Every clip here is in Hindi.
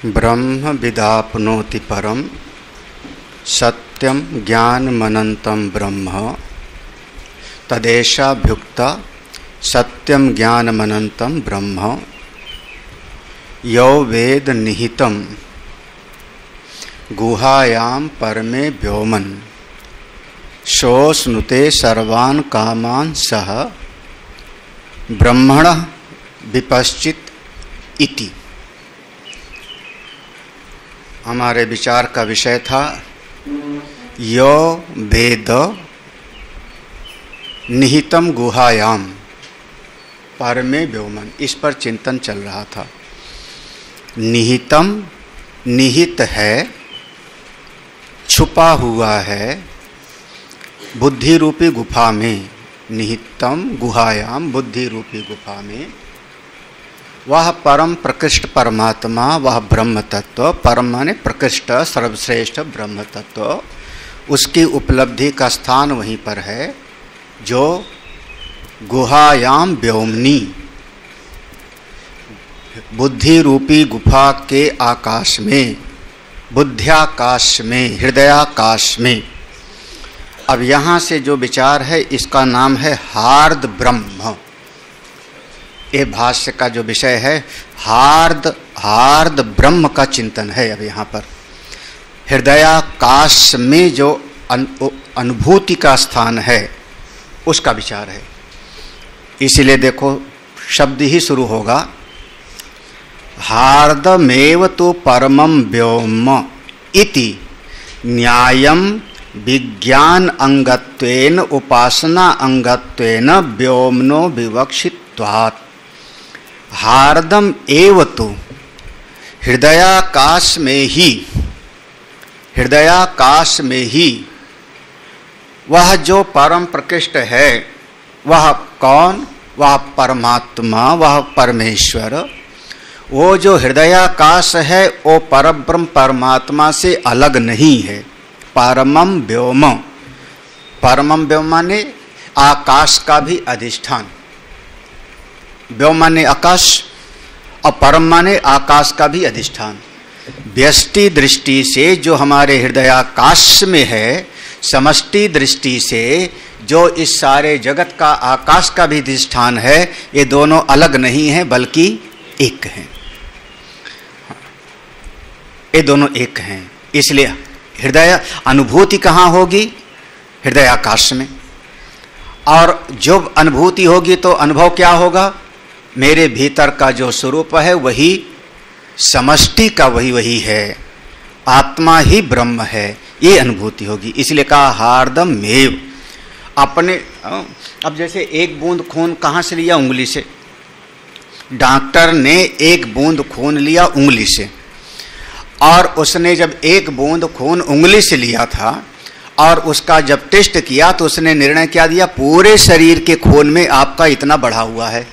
ब्रह्म विदाप्नोति परम सत्यम ज्ञानमनंतम ब्रह्म तदेशाभ्युक्ता सत्यम ज्ञानमनंतम ब्रह्म यो वेद निहितम गुहायां परमे व्योमन शोस्नुते सर्वान् कामान् सह ब्रह्मणः विपश्चित इति। हमारे विचार का विषय था यो वेद निहितम गुहायाम परमे व्योमन। इस पर चिंतन चल रहा था। निहितम निहित है, छुपा हुआ है बुद्धि रूपी गुफा में। निहितम गुहायाम बुद्धि रूपी गुफा में वह परम प्रकृष्ट परमात्मा, वह ब्रह्म तत्व, परम माने प्रकृष्ट सर्वश्रेष्ठ ब्रह्म तत्व, उसकी उपलब्धि का स्थान वहीं पर है जो गुहायाम व्योमनी, बुद्धि रूपी गुफा के आकाश में, बुद्ध्याकाश में, हृदयाकाश में। अब यहाँ से जो विचार है इसका नाम है हार्द ब्रह्म। ये भाष्य का जो विषय है हार्द ब्रह्म का चिंतन है। अब यहाँ पर हृदयाकाश में जो अनुभूति का स्थान है उसका विचार है। इसीलिए देखो शब्द ही शुरू होगा हार्दमेव तो परमं व्योम इति न्यायम विज्ञान अंगत्वेन उपासना अंगत्वेन व्योमनो विवक्षित्वात्। हार्दम एव तो हृदयाकाश में ही, हृदयाकाश में ही वह जो परम प्रकृष्ट है, वह कौन? वह परमात्मा, वह परमेश्वर। वो जो हृदयाकाश है वो परब्रह्म परमात्मा से अलग नहीं है। परमं व्योम, परमं व्योम माने आकाश का भी अधिष्ठान। व्योम माने आकाश और परम माने आकाश का भी अधिष्ठान। व्यष्टि दृष्टि से जो हमारे हृदयाकाश में है, समष्टि दृष्टि से जो इस सारे जगत का आकाश का भी अधिष्ठान है, ये दोनों अलग नहीं हैं बल्कि एक हैं। ये दोनों एक हैं। इसलिए हृदय अनुभूति कहाँ होगी? हृदयाकाश में। और जो अनुभूति होगी तो अनुभव क्या होगा? मेरे भीतर का जो स्वरूप है वही समष्टि का वही है, आत्मा ही ब्रह्म है, ये अनुभूति होगी। इसलिए कहा हार्दम मेव। अपने अब जैसे एक बूंद खून कहाँ से लिया? उंगली से। डॉक्टर ने एक बूंद खून लिया उंगली से, और उसने जब एक बूंद खून उंगली से लिया था और उसका जब टेस्ट किया तो उसने निर्णय क्या दिया? पूरे शरीर के खून में आपका इतना बढ़ा हुआ है।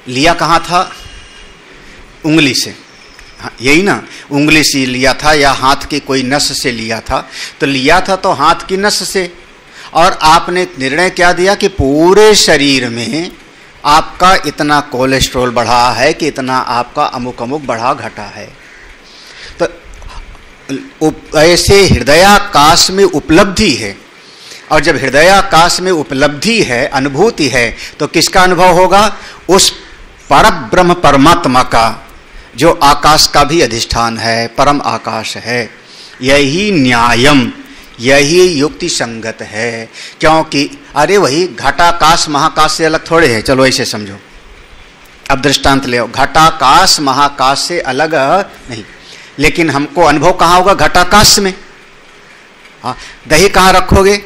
लिया कहाँ था? उंगली से। हाँ, यही ना, उंगली से लिया था या हाथ की कोई नस से लिया था। तो लिया था तो हाथ की नस से, और आपने निर्णय क्या दिया कि पूरे शरीर में आपका इतना कोलेस्ट्रॉल बढ़ा है कि इतना आपका अमुक अमुक बढ़ा घटा है। तो ऐसे हृदयाकाश में उपलब्धि है, और जब हृदयाकाश में उपलब्धि है, अनुभूति है, तो किसका अनुभव होगा? उस परब्रह्म परमात्मा का जो आकाश का भी अधिष्ठान है, परम आकाश है। यही न्यायम, यही युक्ति संगत है। क्योंकि अरे वही घटाकाश महाकाश से अलग थोड़े है। चलो ऐसे समझो। अब दृष्टांत ले आओ। घटाकाश महाकाश से अलग नहीं, लेकिन हमको अनुभव कहाँ होगा? घटाकाश में। हाँ, दही कहाँ रखोगे?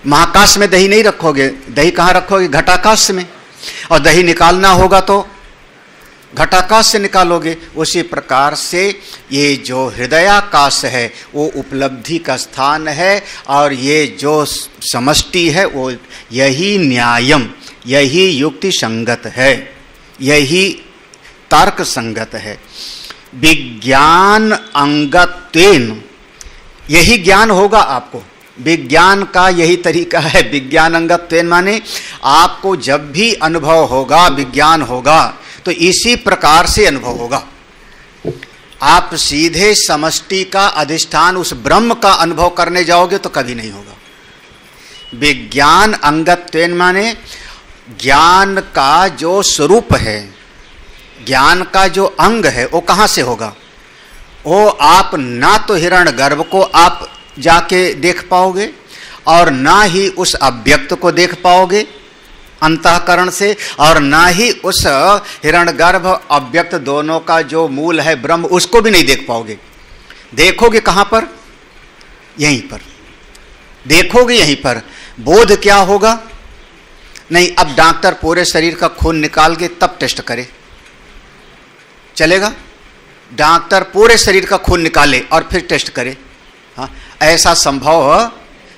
महाकाश में दही नहीं रखोगे। दही कहाँ रखोगे? घटाकाश में। और दही निकालना होगा तो घटाकाश से निकालोगे। उसी प्रकार से ये जो हृदयाकाश है वो उपलब्धि का स्थान है, और ये जो समष्टि है वो यही न्यायम, यही युक्ति संगत है, यही तर्क संगत है। विज्ञान अंगत्वेन, यही ज्ञान होगा आपको। विज्ञान का यही तरीका है। विज्ञान अंगत्वेन माने आपको जब भी अनुभव होगा, विज्ञान होगा, तो इसी प्रकार से अनुभव होगा। आप सीधे समष्टि का अधिष्ठान उस ब्रह्म का अनुभव करने जाओगे तो कभी नहीं होगा। विज्ञान अंगत्वेन माने ज्ञान का जो स्वरूप है, ज्ञान का जो अंग है, वो कहाँ से होगा? वो आप ना तो हिरण्यगर्भ को आप जाके देख पाओगे और ना ही उस अव्यक्त को देख पाओगे अंतःकरण से, और ना ही उस हिरण्यगर्भ अव्यक्त दोनों का जो मूल है ब्रह्म, उसको भी नहीं देख पाओगे। देखोगे कहाँ पर? यहीं पर देखोगे, यहीं पर। बोध क्या होगा? नहीं, अब डॉक्टर पूरे शरीर का खून निकाल के तब टेस्ट करे, चलेगा? डॉक्टर पूरे शरीर का खून निकाले और फिर टेस्ट करे? हाँ, ऐसा संभव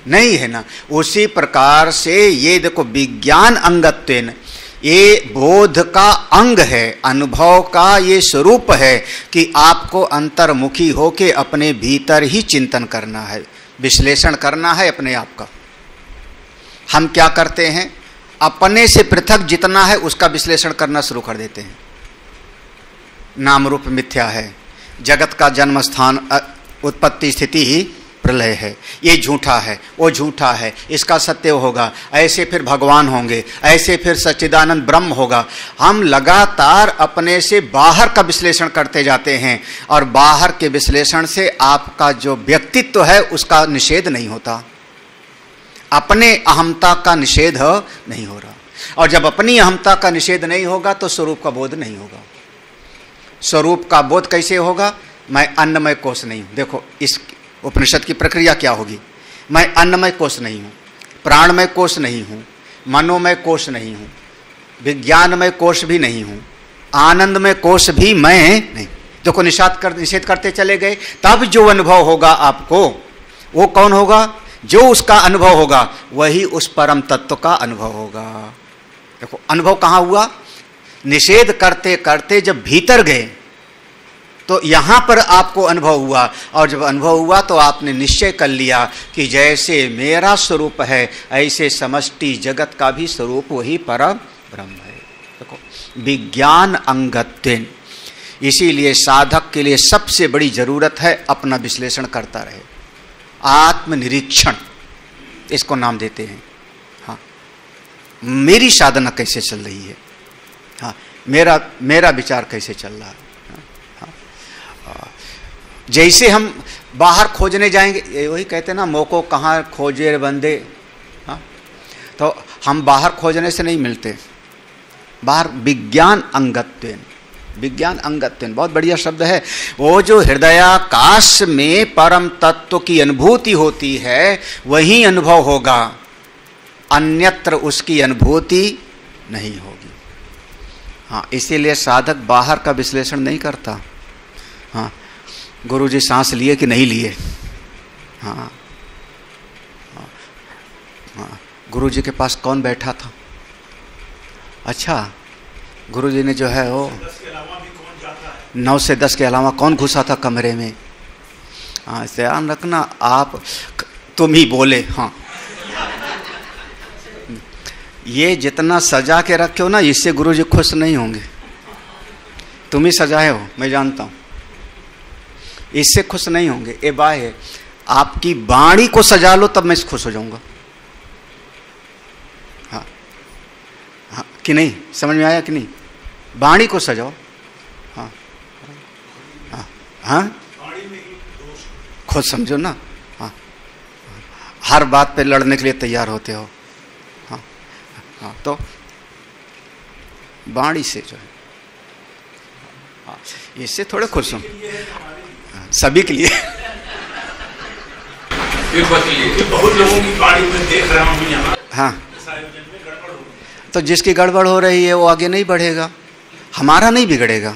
नहीं है ना। उसी प्रकार से ये देखो, विज्ञान अंगत्वेन, ये बोध का अंग है, अनुभव का ये स्वरूप है कि आपको अंतर्मुखी होके अपने भीतर ही चिंतन करना है, विश्लेषण करना है अपने आप का। हम क्या करते हैं? अपने से पृथक जितना है उसका विश्लेषण करना शुरू कर देते हैं। नाम रूप मिथ्या है, जगत का जन्म स्थान उत्पत्ति स्थिति ही प्रलय है, ये झूठा है, वो झूठा है, इसका सत्य होगा, ऐसे फिर भगवान होंगे, ऐसे फिर सच्चिदानंद ब्रह्म होगा। हम लगातार अपने से बाहर का विश्लेषण करते जाते हैं और बाहर के विश्लेषण से आपका जो व्यक्तित्व है उसका निषेध नहीं होता, अपने अहमता का निषेध नहीं हो रहा। और जब अपनी अहमता का निषेध नहीं होगा तो स्वरूप का बोध नहीं होगा। स्वरूप का बोध कैसे होगा? मैं अन्नमय कोश नहीं हूँ। देखो इस उपनिषद की प्रक्रिया क्या होगी? मैं अन्नमय कोश नहीं हूँ, प्राणमय कोश नहीं हूँ, मनोमय कोश नहीं हूँ, विज्ञानमय कोश भी नहीं हूँ, आनंदमय कोश भी मैं नहीं। देखो निषेध करते चले गए, तब जो अनुभव होगा आपको, वो कौन होगा? जो उसका अनुभव होगा वही उस परम तत्व का अनुभव होगा। देखो अनुभव कहाँ हुआ? निषेध करते करते जब भीतर गए तो यहाँ पर आपको अनुभव हुआ, और जब अनुभव हुआ तो आपने निश्चय कर लिया कि जैसे मेरा स्वरूप है ऐसे समष्टि जगत का भी स्वरूप वही परम ब्रह्म है। देखो विज्ञान अंगत्वेन, इसीलिए साधक के लिए सबसे बड़ी जरूरत है अपना विश्लेषण करता रहे, आत्मनिरीक्षण इसको नाम देते हैं। हाँ, मेरी साधना कैसे चल रही है? हाँ, मेरा विचार कैसे चल रहा है? जैसे हम बाहर खोजने जाएंगे, वही कहते हैं ना, मोको कहाँ खोजे बंदे। हाँ, तो हम बाहर खोजने से नहीं मिलते, बाहर विज्ञान अंगत्वेन, विज्ञान अंगत्वेन बहुत बढ़िया शब्द है। वो जो हृदयाकाश में परम तत्व की अनुभूति होती है वही अनुभव होगा, अन्यत्र उसकी अनुभूति नहीं होगी। हाँ, इसीलिए साधक बाहर का विश्लेषण नहीं करता। हाँ, गुरुजी सांस लिए कि नहीं लिए? हाँ, हाँ, गुरुजी के पास कौन बैठा था? अच्छा, गुरुजी ने जो है वो 9 से 10 के अलावा कौन घुसा था कमरे में? हाँ, ध्यान रखना, आप तुम ही बोले। हाँ, ये जितना सजा के रखे हो ना, इससे गुरुजी खुश नहीं होंगे। तुम ही सजाए हो, मैं जानता हूँ, इससे खुश नहीं होंगे। ए बाय, आपकी वाणी को सजा लो तब मैं खुश हो जाऊंगा। हाँ, हाँ कि नहीं? समझ में आया कि नहीं? वाणी को सजाओ। हाँ, हाँ, हाँ, खुद समझो ना। हाँ, हर बात पे लड़ने के लिए तैयार होते हो। हाँ, हाँ, तो वाणी से जो है, हाँ, इससे थोड़े खुश हूँ, सभी के लिए। बहुत लोगों की गाड़ी में देख रहा हूँ यहाँ। हाँ, तो जिसकी गड़बड़ हो रही है वो आगे नहीं बढ़ेगा, हमारा नहीं बिगड़ेगा।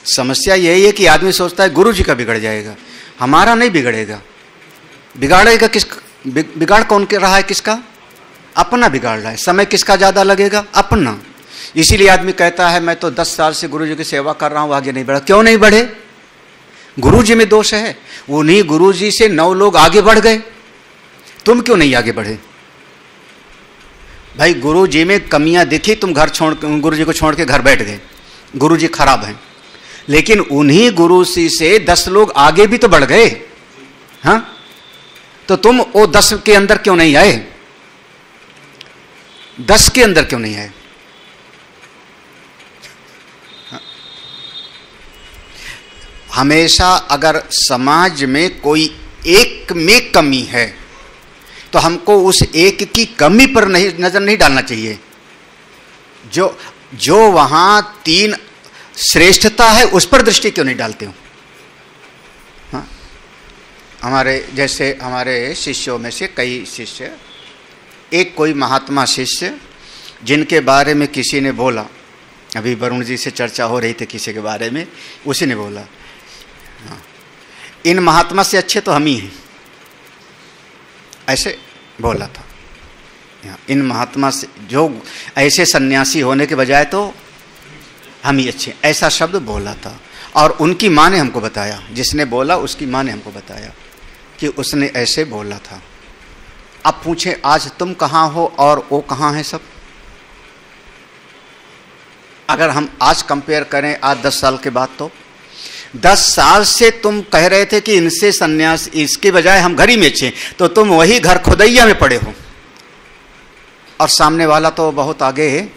समस्या यही है कि आदमी सोचता है गुरु जी का बिगड़ जाएगा, हमारा नहीं बिगड़ेगा। बिगाड़ेगा बिगाड़ कौन कर रहा है? किसका? अपना बिगाड़ रहा है। समय किसका ज़्यादा लगेगा? अपना। इसीलिए आदमी कहता है मैं तो 10 साल से गुरु जी की सेवा कर रहा हूँ, आगे नहीं बढ़ा। क्यों नहीं बढ़े? गुरु जी में दोष है। उन्हीं गुरु जी से 9 लोग आगे बढ़ गए, तुम क्यों नहीं आगे बढ़े? भाई गुरु जी में कमियां दिखी, तुम घर छोड़, गुरु जी को छोड़ के घर बैठ गए, गुरु जी खराब हैं। लेकिन उन्हीं गुरु से 10 लोग आगे भी तो बढ़ गए। हाँ, तो तुम वो 10 के अंदर क्यों नहीं आए? 10 के अंदर क्यों नहीं आए? हमेशा अगर समाज में कोई एक में कमी है तो हमको उस एक की कमी पर नहीं नजर नहीं डालना चाहिए। जो वहां 3 श्रेष्ठता है उस पर दृष्टि क्यों नहीं डालते हो? हाँ? हमारे शिष्यों में से कई शिष्य, एक कोई महात्मा शिष्य जिनके बारे में किसी ने बोला, अभी वरुण जी से चर्चा हो रही थी किसी के बारे में, उसी ने बोला, हाँ, इन महात्मा से अच्छे तो हम ही हैं, ऐसे बोला था। इन महात्मा से, जो ऐसे सन्यासी होने के बजाय तो हम ही अच्छे, ऐसा शब्द बोला था। और उनकी माँ ने हमको बताया, जिसने बोला उसकी माँ ने हमको बताया कि उसने ऐसे बोला था। अब पूछे आज तुम कहाँ हो और वो कहाँ है सब? अगर हम आज कंपेयर करें आज 10 साल के बाद, तो 10 साल से तुम कह रहे थे कि इनसे सन्यास, इसके बजाय हम घर ही में अच्छे, तो तुम वही घर खुदैया में पड़े हो और सामने वाला तो बहुत आगे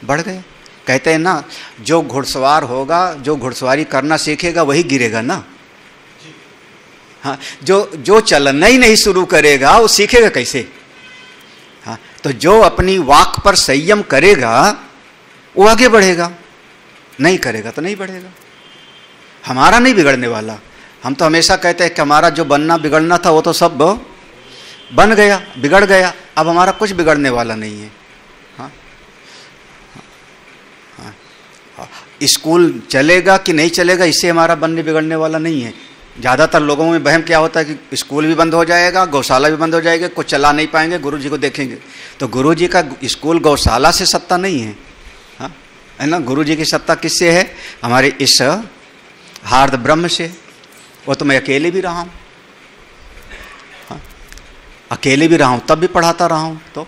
बढ़ गए। कहते हैं ना, जो घुड़सवार होगा, जो घुड़सवारी करना सीखेगा वही गिरेगा ना। हाँ, जो चलना ही नहीं शुरू करेगा वो सीखेगा कैसे? हाँ, तो जो अपनी वाक पर संयम करेगा वो आगे बढ़ेगा, नहीं करेगा तो नहीं बढ़ेगा। हमारा नहीं बिगड़ने वाला। हम तो हमेशा कहते हैं कि हमारा जो बनना बिगड़ना था वो तो सब बन गया, बिगड़ गया, अब हमारा कुछ बिगड़ने वाला नहीं है। हाँ? हाँ? हाँ। स्कूल चलेगा कि नहीं चलेगा इससे हमारा बनने बिगड़ने वाला नहीं है। ज़्यादातर लोगों में वहम क्या होता है कि स्कूल भी बंद हो जाएगा, गौशाला भी बंद हो जाएगा, कुछ चला नहीं पाएंगे, गुरुजी को देखेंगे। तो गुरुजी का स्कूल गौशाला से सत्ता नहीं है, हाँ है ना। गुरुजी की सत्ता किससे है? हमारे इस हार्द ब्रह्म से। वो तो मैं अकेले भी रहा हूँ, हाँ, अकेले भी रहा हूँ, तब भी पढ़ाता रहा हूँ। तो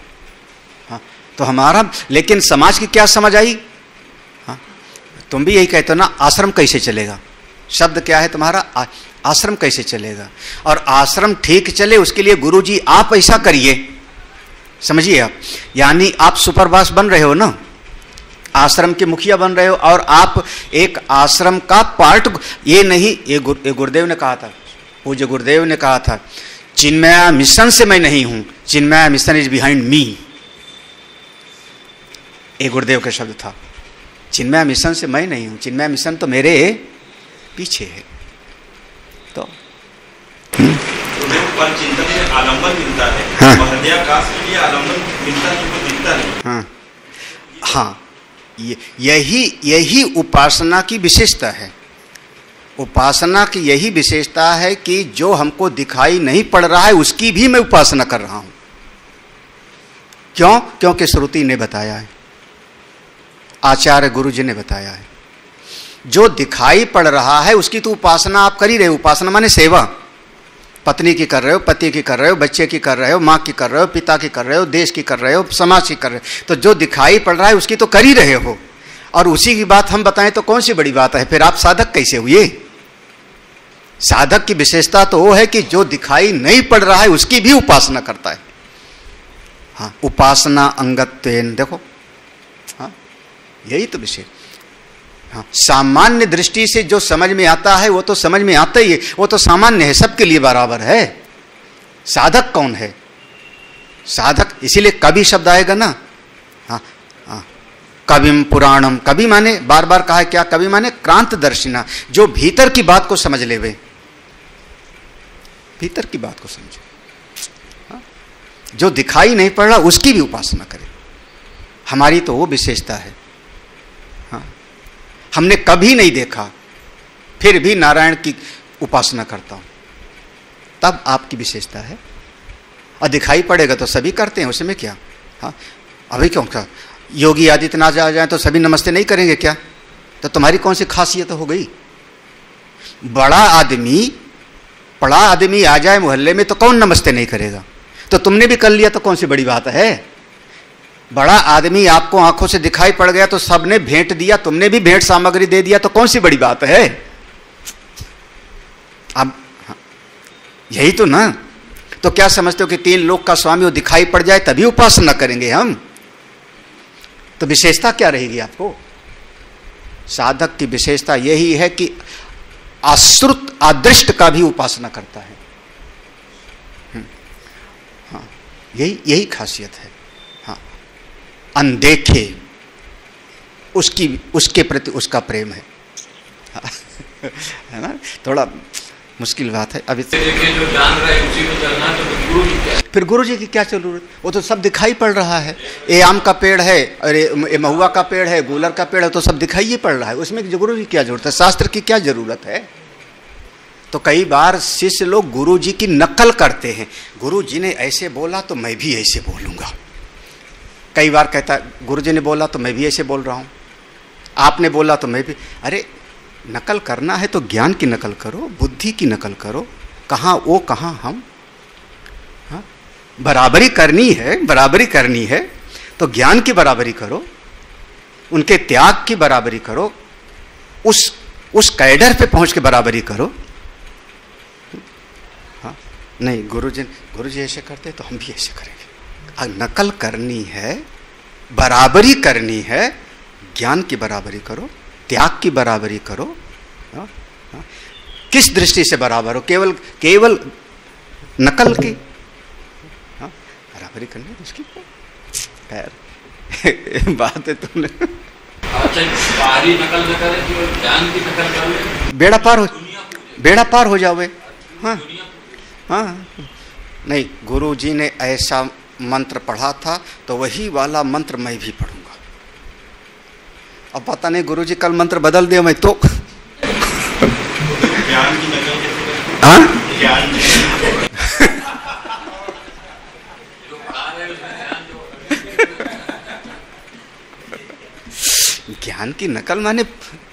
हाँ, तो हमारा, लेकिन समाज की क्या समझ आई? हाँ, तुम भी यही कहते हो ना, आश्रम कैसे चलेगा? शब्द क्या है तुम्हारा? आश्रम कैसे चलेगा? और आश्रम ठीक चले उसके लिए गुरुजी आप ऐसा करिए, समझिए आप, यानी आप सुपरवास बन रहे हो ना, आश्रम के मुखिया बन रहे हो, और आप एक आश्रम का पार्ट, ये नहीं, ये गुरुदेव ने कहा था, पूज्य गुरुदेव ने कहा था, चिन्मया मिशन से मैं नहीं हूं, Chinmaya mission is behind me. ये गुरुदेव का शब्द था, चिन्मया मिशन से मैं नहीं हूं, चिन्मया मिशन तो मेरे पीछे है। तो पर चिंतन में आलंबन मिलता है, हाँ, हृदयाकाश के लिए आलंबन मिलता है, जो दिखता नहीं। हाँ हाँ, यही उपासना की विशेषता है। उपासना की यही विशेषता है कि जो हमको दिखाई नहीं पड़ रहा है उसकी भी मैं उपासना कर रहा हूं। क्यों? क्योंकि श्रुति ने बताया है, आचार्य गुरु जी ने बताया है। जो दिखाई पड़ रहा है उसकी तो उपासना आप कर ही रहे हो। उपासना माने सेवा, पत्नी की कर रहे हो, पति की कर रहे हो, बच्चे की कर रहे हो, माँ की कर रहे हो, पिता की कर रहे हो, देश की कर रहे हो, समाज की कर रहे हो। तो जो दिखाई पड़ रहा है उसकी तो कर ही रहे हो, और उसी की बात हम बताएं तो कौन सी बड़ी बात है? फिर आप साधक कैसे हुए? साधक की विशेषता तो वो है कि जो दिखाई नहीं पड़ रहा है उसकी भी उपासना करता है। हाँ, उपासना अंगत्वेन, देखो, हाँ, यही तो विषय। हाँ, सामान्य दृष्टि से जो समझ में आता है वो तो समझ में आता ही है, वो तो सामान्य है, सबके लिए बराबर है। साधक कौन है? साधक, इसीलिए कवि शब्द आएगा ना। हाँ हाँ, कविम पुराणम, कवि माने, बार बार कहा है क्या? कवि माने क्रांत दर्शिना, जो भीतर की बात को समझ ले, वे भीतर की बात को समझे। हाँ? जो दिखाई नहीं पड़ रहा उसकी भी उपासना करे। हमारी तो वो विशेषता है। हमने कभी नहीं देखा फिर भी नारायण की उपासना करता हूं, तब आपकी विशेषता है। और दिखाई पड़ेगा तो सभी करते हैं, उसमें क्या? हाँ, अभी क्यों क्या योगी आदित्यनाथ आ जाए तो सभी नमस्ते नहीं करेंगे क्या? तो तुम्हारी कौन सी खासियत हो गई? बड़ा आदमी आ जाए मोहल्ले में तो कौन नमस्ते नहीं करेगा? तो तुमने भी कर लिया तो कौन सी बड़ी बात है? बड़ा आदमी आपको आंखों से दिखाई पड़ गया तो सबने भेंट दिया, तुमने भी भेंट सामग्री दे दिया, तो कौन सी बड़ी बात है? अब यही तो ना। तो क्या समझते हो कि 3 लोक का स्वामी वो दिखाई पड़ जाए तभी उपासना करेंगे हम? तो विशेषता क्या रहेगी आपको? साधक की विशेषता यही है कि अश्रुत अदृष्ट का भी उपासना करता है। हाँ, यही खासियत है। हाँ, अनदेखे उसके प्रति उसका प्रेम है। है ना? थोड़ा मुश्किल बात है अभी। जो जान रहा है उसी को चलना, तो गुरु जी क्या? फिर गुरु जी की क्या जरूरत? वो तो सब दिखाई पड़ रहा है। ये आम का पेड़ है और ये महुआ का पेड़ है, गूलर का पेड़ है, तो सब दिखाई ही पड़ रहा है। उसमें गुरु जी की क्या जरूरत है? शास्त्र की क्या जरूरत है? तो कई बार शिष्य लोग गुरु जी की नकल करते हैं। गुरु जी ने ऐसे बोला तो मैं भी ऐसे बोलूंगा। कई बार कहता है गुरु जी ने बोला तो मैं भी ऐसे बोल रहा हूं, आपने बोला तो मैं भी। अरे नकल करना है तो ज्ञान की नकल करो, बुद्धि की नकल करो। कहाँ वो कहाँ हम? हाँ, बराबरी करनी है तो ज्ञान की बराबरी करो, उनके त्याग की बराबरी करो, उस कैडर पे पहुंच के बराबरी करो। हाँ, नहीं गुरु जी ऐसे करते तो हम भी ऐसे करेंगे। नकल करनी है, बराबरी करनी है, ज्ञान की बराबरी करो, त्याग की बराबरी करो। हाँ, हाँ। किस दृष्टि से बराबर हो? केवल नकल की? हाँ, बराबरी करनी है उसकी। खैर बात है तुमने। बाहरी नकल न करे, केवल ज्ञान की नकल कर ले, बेड़ा पार हो जाओगे। हाँ हाँ, नहीं गुरु जी ने ऐसा मंत्र पढ़ा था तो वही वाला मंत्र मैं भी पढ़ूंगा। अब पता नहीं गुरु जी कल मंत्र बदल दिया मैं तो। ज्ञान की नकल कैसे? हाँ, ज्ञान की नकल माने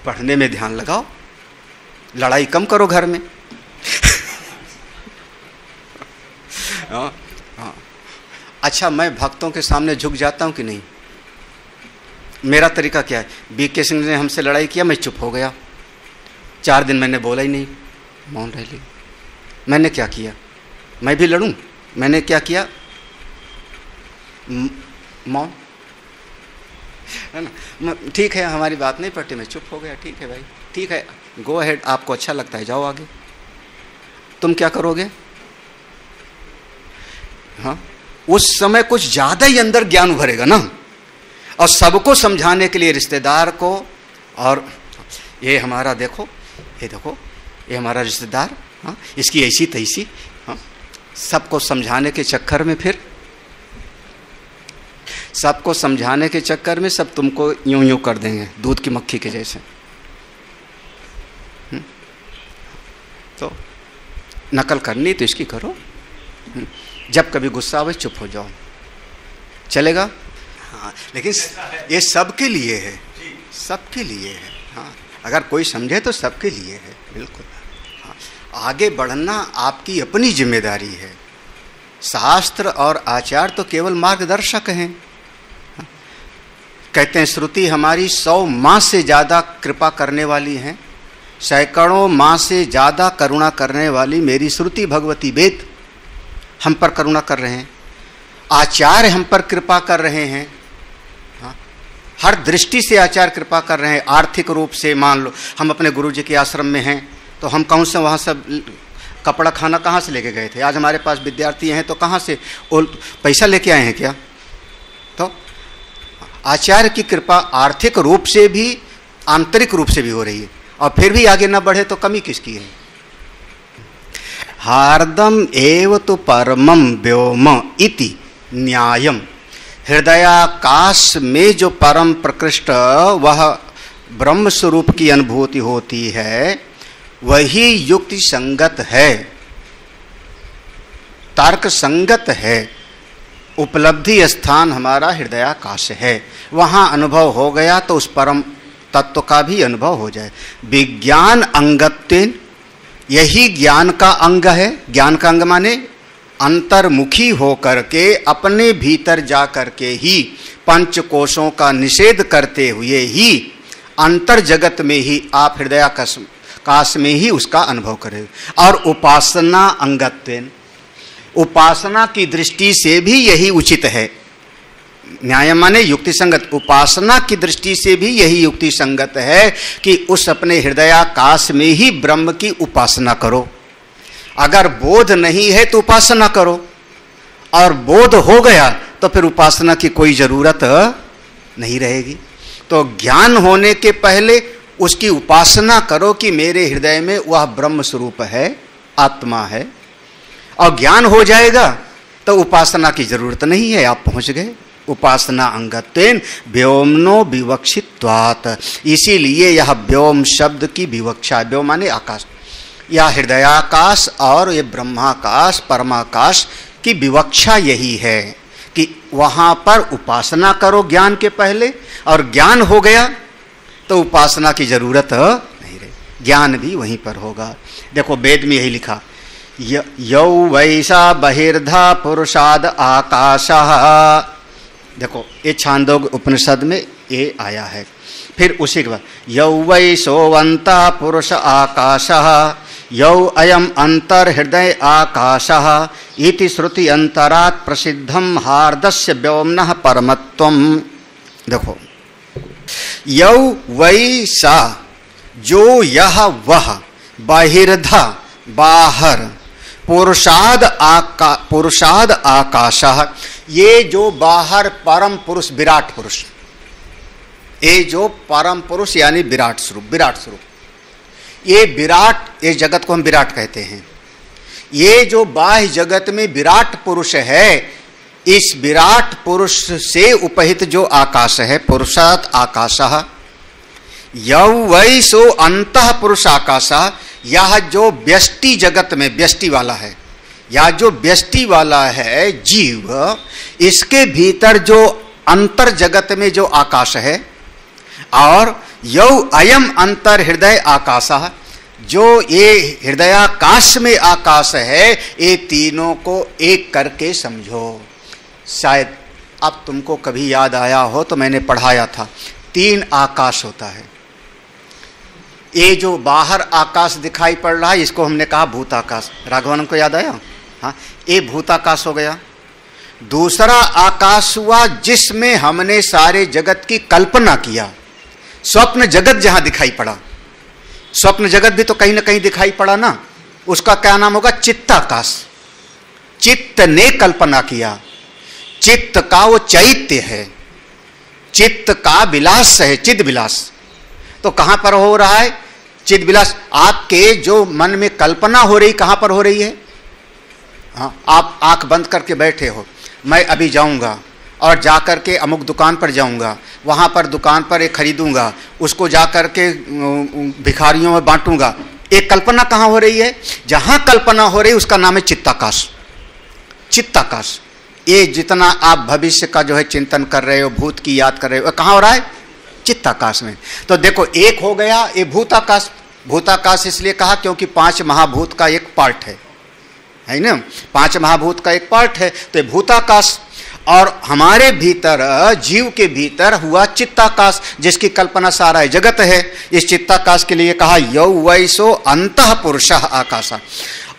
पढ़ने में ध्यान लगाओ, लड़ाई कम करो घर में। हाँ, हाँ। अच्छा, मैं भक्तों के सामने झुक जाता हूं कि नहीं? मेरा तरीका क्या है? बीके सिंह ने हमसे लड़ाई किया, मैं चुप हो गया, 4 दिन मैंने बोला ही नहीं, मौन रह ली। मैंने क्या किया? मैं भी लड़ूं? मैंने क्या किया? मौन, है ना? ठीक है, हमारी बात नहीं पड़ती, मैं चुप हो गया। ठीक है भाई, ठीक है, गो अहेड, आपको अच्छा लगता है जाओ आगे। तुम क्या करोगे? हाँ, उस समय कुछ ज्यादा ही अंदर ज्ञान उभरेगा ना, और सबको समझाने के लिए, रिश्तेदार को, और ये हमारा देखो, ये हमारा रिश्तेदार, हाँ, इसकी ऐसी तैसी, हाँ, सबको समझाने के चक्कर में, फिर सबको समझाने के चक्कर में सब तुमको यूं यूं कर देंगे, दूध की मक्खी के जैसे। तो नकल करनी तो इसकी करो। जब कभी गुस्सा आवे चुप हो जाओ, चलेगा? हाँ, लेकिन ये सबके लिए है, सबके लिए है। हाँ, अगर कोई समझे तो सबके लिए है, बिल्कुल। हाँ, आगे बढ़ना आपकी अपनी जिम्मेदारी है। शास्त्र और आचार तो केवल मार्गदर्शक हैं। हाँ, कहते हैं श्रुति हमारी 100 माँ से ज़्यादा कृपा करने वाली हैं, सैकड़ों माँ से ज़्यादा करुणा करने वाली मेरी श्रुति भगवती वेद हम पर करुणा कर रहे हैं, आचार्य हम पर कृपा कर रहे हैं। हाँ, हर दृष्टि से आचार्य कृपा कर रहे हैं। आर्थिक रूप से मान लो हम अपने गुरुजी के आश्रम में हैं, तो हम कौन से वहाँ सब कपड़ा खाना कहाँ से लेके गए थे? आज हमारे पास विद्यार्थी हैं तो कहाँ से पैसा लेके आए हैं क्या? तो आचार्य की कृपा आर्थिक रूप से भी आंतरिक रूप से भी हो रही है, और फिर भी आगे न बढ़े तो कमी किसकी है? हार्दम एव तो परमम व्योम इति न्यायम। हृदयाकाश में जो परम प्रकृष्ट वह ब्रह्म स्वरूप की अनुभूति होती है, वही युक्ति संगत है, तर्क संगत है। उपलब्धि स्थान हमारा हृदयाकाश है, वहाँ अनुभव हो गया तो उस परम तत्व का भी अनुभव हो जाए। विज्ञान अंगत्वेन, यही ज्ञान का अंग है। ज्ञान का अंग माने अंतर्मुखी होकर के अपने भीतर जा करके ही पंच कोशों का निषेध करते हुए ही अंतर जगत में ही आप हृदयाकाश में ही उसका अनुभव करें। और उपासना अंगत्वेन, उपासना की दृष्टि से भी यही उचित है। न्याय माने युक्ति संगत, उपासना की दृष्टि से भी यही युक्ति संगत है कि उस अपने हृदयाकाश में ही ब्रह्म की उपासना करो। अगर बोध नहीं है तो उपासना करो, और बोध हो गया तो फिर उपासना की कोई जरूरत नहीं रहेगी। तो ज्ञान होने के पहले उसकी उपासना करो कि मेरे हृदय में वह ब्रह्म स्वरूप है, आत्मा है। और ज्ञान हो जाएगा तो उपासना की जरूरत नहीं है, आप पहुंच गए। उपासना अंगत्वेन व्योमनो विवक्षित्वात्, इसीलिए यह व्योम शब्द की विवक्षा, व्योम माने आकाश, या हृदयाकाश और ये ब्रह्माकाश परमाकाश की विवक्षा यही है कि वहां पर उपासना करो ज्ञान के पहले, और ज्ञान हो गया तो उपासना की जरूरत नहीं रही, ज्ञान भी वहीं पर होगा। देखो वेद में यही लिखा, यौ वैसा बहिर्धा पुरुषाद आकाशः। देखो ये छांदोग्य उपनिषद में ये आया है। फिर उसी के बाद यौ वै सोवंता पुरुष आकाशः यौ अयम अंतर हृदय आकाशः इति श्रुति अंतरात् प्रसिद्धम हार्दस्य व्योम्नः परमत्वम। देखो यौ वै सा, जो यह वह, बहिर्धा बाहर, पुरुषाद आकाशः, ये जो बाहर परम पुरुष विराट पुरुष, ये जो परम पुरुष यानी विराट स्वरूप, ये विराट, ये जगत को हम विराट कहते हैं। ये जो बाह्य जगत में विराट पुरुष है, इस विराट पुरुष से उपहित जो आकाश है, पुरुषात् आकाशः यौ वै सो अंतः पुरुष आकाशः, यह जो व्यष्टि जगत में व्यष्टि वाला है, या जो व्यष्टि वाला है जीव, इसके भीतर जो अंतर जगत में जो आकाश है, और यौ अयम अंतर हृदय आकाशः, जो ये हृदयाकाश में आकाश है, ये तीनों को एक करके समझो। शायद अब तुमको कभी याद आया हो तो मैंने पढ़ाया था, 3 आकाश होता है। ये जो बाहर आकाश दिखाई पड़ रहा है, इसको हमने कहा भूताकाश। राघवन को याद आया? हाँ, ये भूताकाश हो गया। दूसरा आकाश हुआ जिसमें हमने सारे जगत की कल्पना किया, स्वप्न जगत जहां दिखाई पड़ा। स्वप्न जगत भी तो कहीं ना कहीं दिखाई पड़ा ना, उसका क्या नाम होगा? चित्ताकाश। चित्त ने कल्पना किया, चित्त का वो चैत्य है, चित्त का विलास है, चिद विलास। तो कहां पर हो रहा है चिद विलास? आपके जो मन में कल्पना हो रही, कहां पर हो रही है? हाँ, आप आंख बंद करके बैठे हो, मैं अभी जाऊंगा और जाकर के अमुक दुकान पर जाऊंगा, वहां पर दुकान पर एक खरीदूंगा, उसको जाकर के भिखारियों में बांटूंगा। एक कल्पना कहां हो रही है? जहां कल्पना हो रही है उसका नाम है चित्ताकाश। चित्ताकाश। ये जितना आप भविष्य का जो है चिंतन कर रहे हो, भूत की याद कर रहे हो, कहां हो रहा है? चित्ताकाश में। तो देखो एक हो गया ये भूताकाश। भूताकाश इसलिए कहा क्योंकि 5 महाभूत का एक पार्ट है ना, 5 महाभूत का एक पार्ट है, तो ये भूताकाश। और हमारे भीतर, जीव के भीतर हुआ चित्ताकाश, जिसकी कल्पना सारा जगत है। इस चित्ताकाश के लिए कहा यौ वैसो अंतः पुरुषः आकाशः।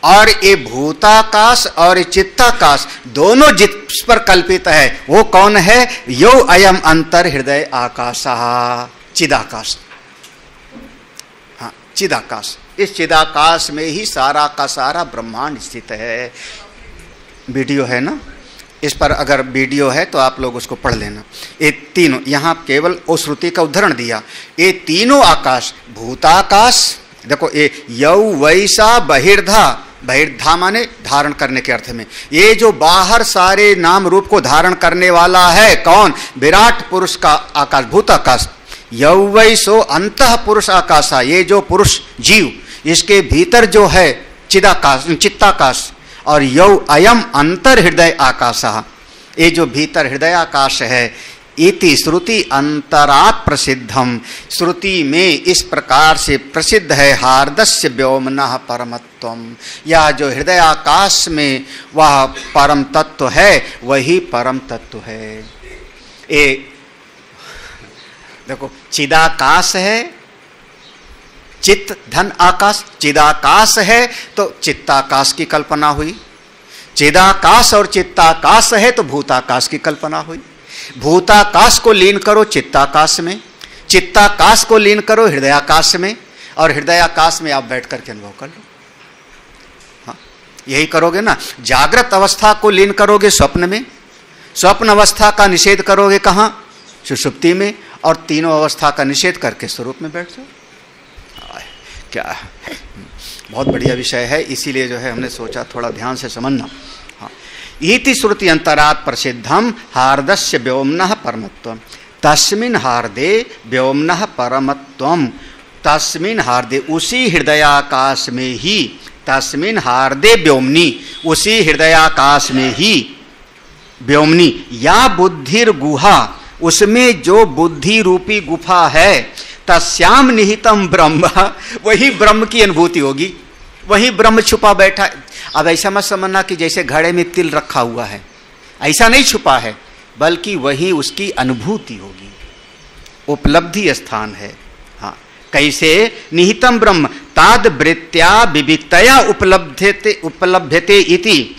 और ये भूताकाश और ये चित्ताकाश दोनों जिस पर कल्पित है वो कौन है? यो अयम अंतर हृदय आकाशः, चिदाकाश। हाँ, चिदाकाश। इस चिदाकाश में ही सारा का सारा ब्रह्मांड स्थित है। वीडियो है ना, इस पर अगर वीडियो है तो आप लोग उसको पढ़ लेना। ये तीनों, यहाँ केवल ओ श्रुति का उदाहरण दिया। ये तीनों आकाश, भूताकाश, देखो ये यौ वैसा बहिर्धा, बहिर्धा माने धारण करने के अर्थ में, ये जो बाहर सारे नाम रूप को धारण करने वाला है कौन? विराट पुरुष का आकाश, भूताकाश। यौ वैसो अंतः पुरुष आकाशा, ये जो पुरुष जीव, इसके भीतर जो है चिदाकाश, चित्ताकाश। और यौ अयम अंतर हृदय आकाशः, ये जो भीतर हृदय आकाश है। इति श्रुति अंतरात् प्रसिद्धम, श्रुति में इस प्रकार से प्रसिद्ध है। हार्दस्य व्योमनः परमत्वम, परमत्वम, या जो हृदय आकाश में वह परम तत्व है वही परम तत्व है। ये देखो, चिदाकाश है, चित्त धन आकाश, चिदाकाश है तो चित्ताकाश की कल्पना हुई, चिदाकाश और चित्ताकाश है तो भूताकाश की कल्पना हुई। भूताकाश को लीन करो चित्ताकाश में, चित्ताकाश को लीन करो हृदयाकाश में, और हृदयाकाश में आप बैठ करके अनुभव कर लो। हाँ, यही करोगे ना। जागृत अवस्था को लीन करोगे स्वप्न में, स्वप्न अवस्था का निषेध करोगे कहाँ? सुषुप्ति में, और तीनों अवस्था का निषेध करके स्वरूप में बैठ जाओ। क्या बहुत बढ़िया विषय है, इसीलिए जो है हमने सोचा थोड़ा ध्यान से समझना। हाँ, इति श्रुति अंतरात् प्रसिद्धम हार्दस्य व्योम्नः परमत्वम, तस्मिन् हार्दे व्योम्नः परमत्वम, तस्मिन् हार्दे उसी हृदयाकाश में ही, तस्मिन् हार्दे व्योम्नि उसी हृदयाकाश में ही, व्योम्नि या बुद्धिर गुहा उसमें जो बुद्धि रूपी गुफा है, तस्याम निहितम ब्रह्म वही ब्रह्म की अनुभूति होगी, वही ब्रह्म छुपा बैठा। अब ऐसा मत समझना कि जैसे घड़े में तिल रखा हुआ है, ऐसा नहीं छुपा है, बल्कि वही उसकी अनुभूति होगी, उपलब्धि स्थान है। हाँ, कैसे? निहितम ब्रह्म ताद वृत्त्या विविक्तया उपलभ्यते इति,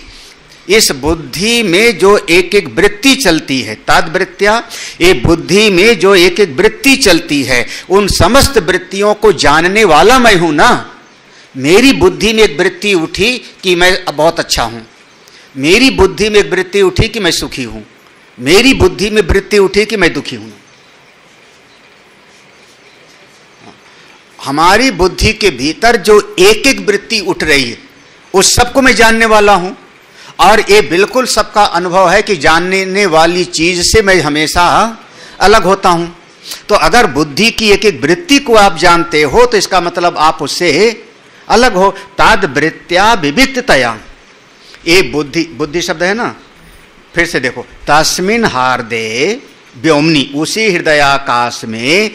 इस बुद्धि में जो एक एक वृत्ति चलती है, तादवृत्त्या, ये बुद्धि में जो एक एक वृत्ति चलती है, उन समस्त वृत्तियों को जानने वाला मैं हूं ना। मेरी बुद्धि में एक वृत्ति उठी कि मैं बहुत अच्छा हूं, मेरी बुद्धि में एक वृत्ति उठी कि मैं सुखी हूं, मेरी बुद्धि में वृत्ति उठी कि मैं दुखी हूं। हमारी बुद्धि के भीतर जो एक एक वृत्ति उठ रही है, उस सबको मैं जानने वाला हूं, और ये बिल्कुल सबका अनुभव है कि जानने वाली चीज से मैं हमेशा अलग होता हूं। तो अगर बुद्धि की एक एक वृत्ति को आप जानते हो तो इसका मतलब आप उससे अलग हो। ताद वृत्त्या विविक्ततया, ये बुद्धि शब्द है ना, फिर से देखो, तस्मिन् हार्दे व्योम्नि उसी हृदयाकाश में,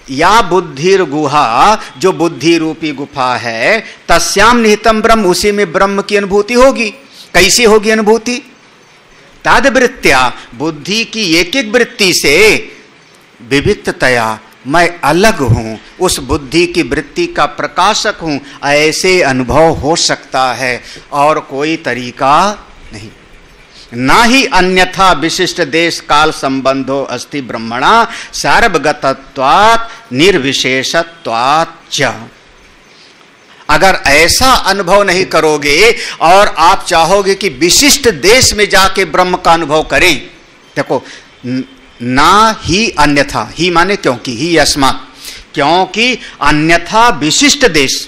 या बुद्धिर गुहा जो बुद्धि रूपी गुफा है, तस्याम निहितम ब्रह्म उसी में ब्रह्म की अनुभूति होगी। कैसी होगी अनुभूति? तादवृत्त्या बुद्धि की एक एक वृत्ति से, विविक्ततया मैं अलग हूं, उस बुद्धि की वृत्ति का प्रकाशक हूं, ऐसे अनुभव हो सकता है, और कोई तरीका नहीं। ना ही अन्यथा विशिष्ट देश काल संबंधो अस्ति ब्रह्मणा सार्वगतत्वात् निर्विशेषत्वात् च। अगर ऐसा अनुभव नहीं करोगे और आप चाहोगे कि विशिष्ट देश में जाके ब्रह्म का अनुभव करें, देखो, ना ही अन्यथा, ही माने क्योंकि, ही अस्मात्, क्योंकि अन्यथा विशिष्ट देश,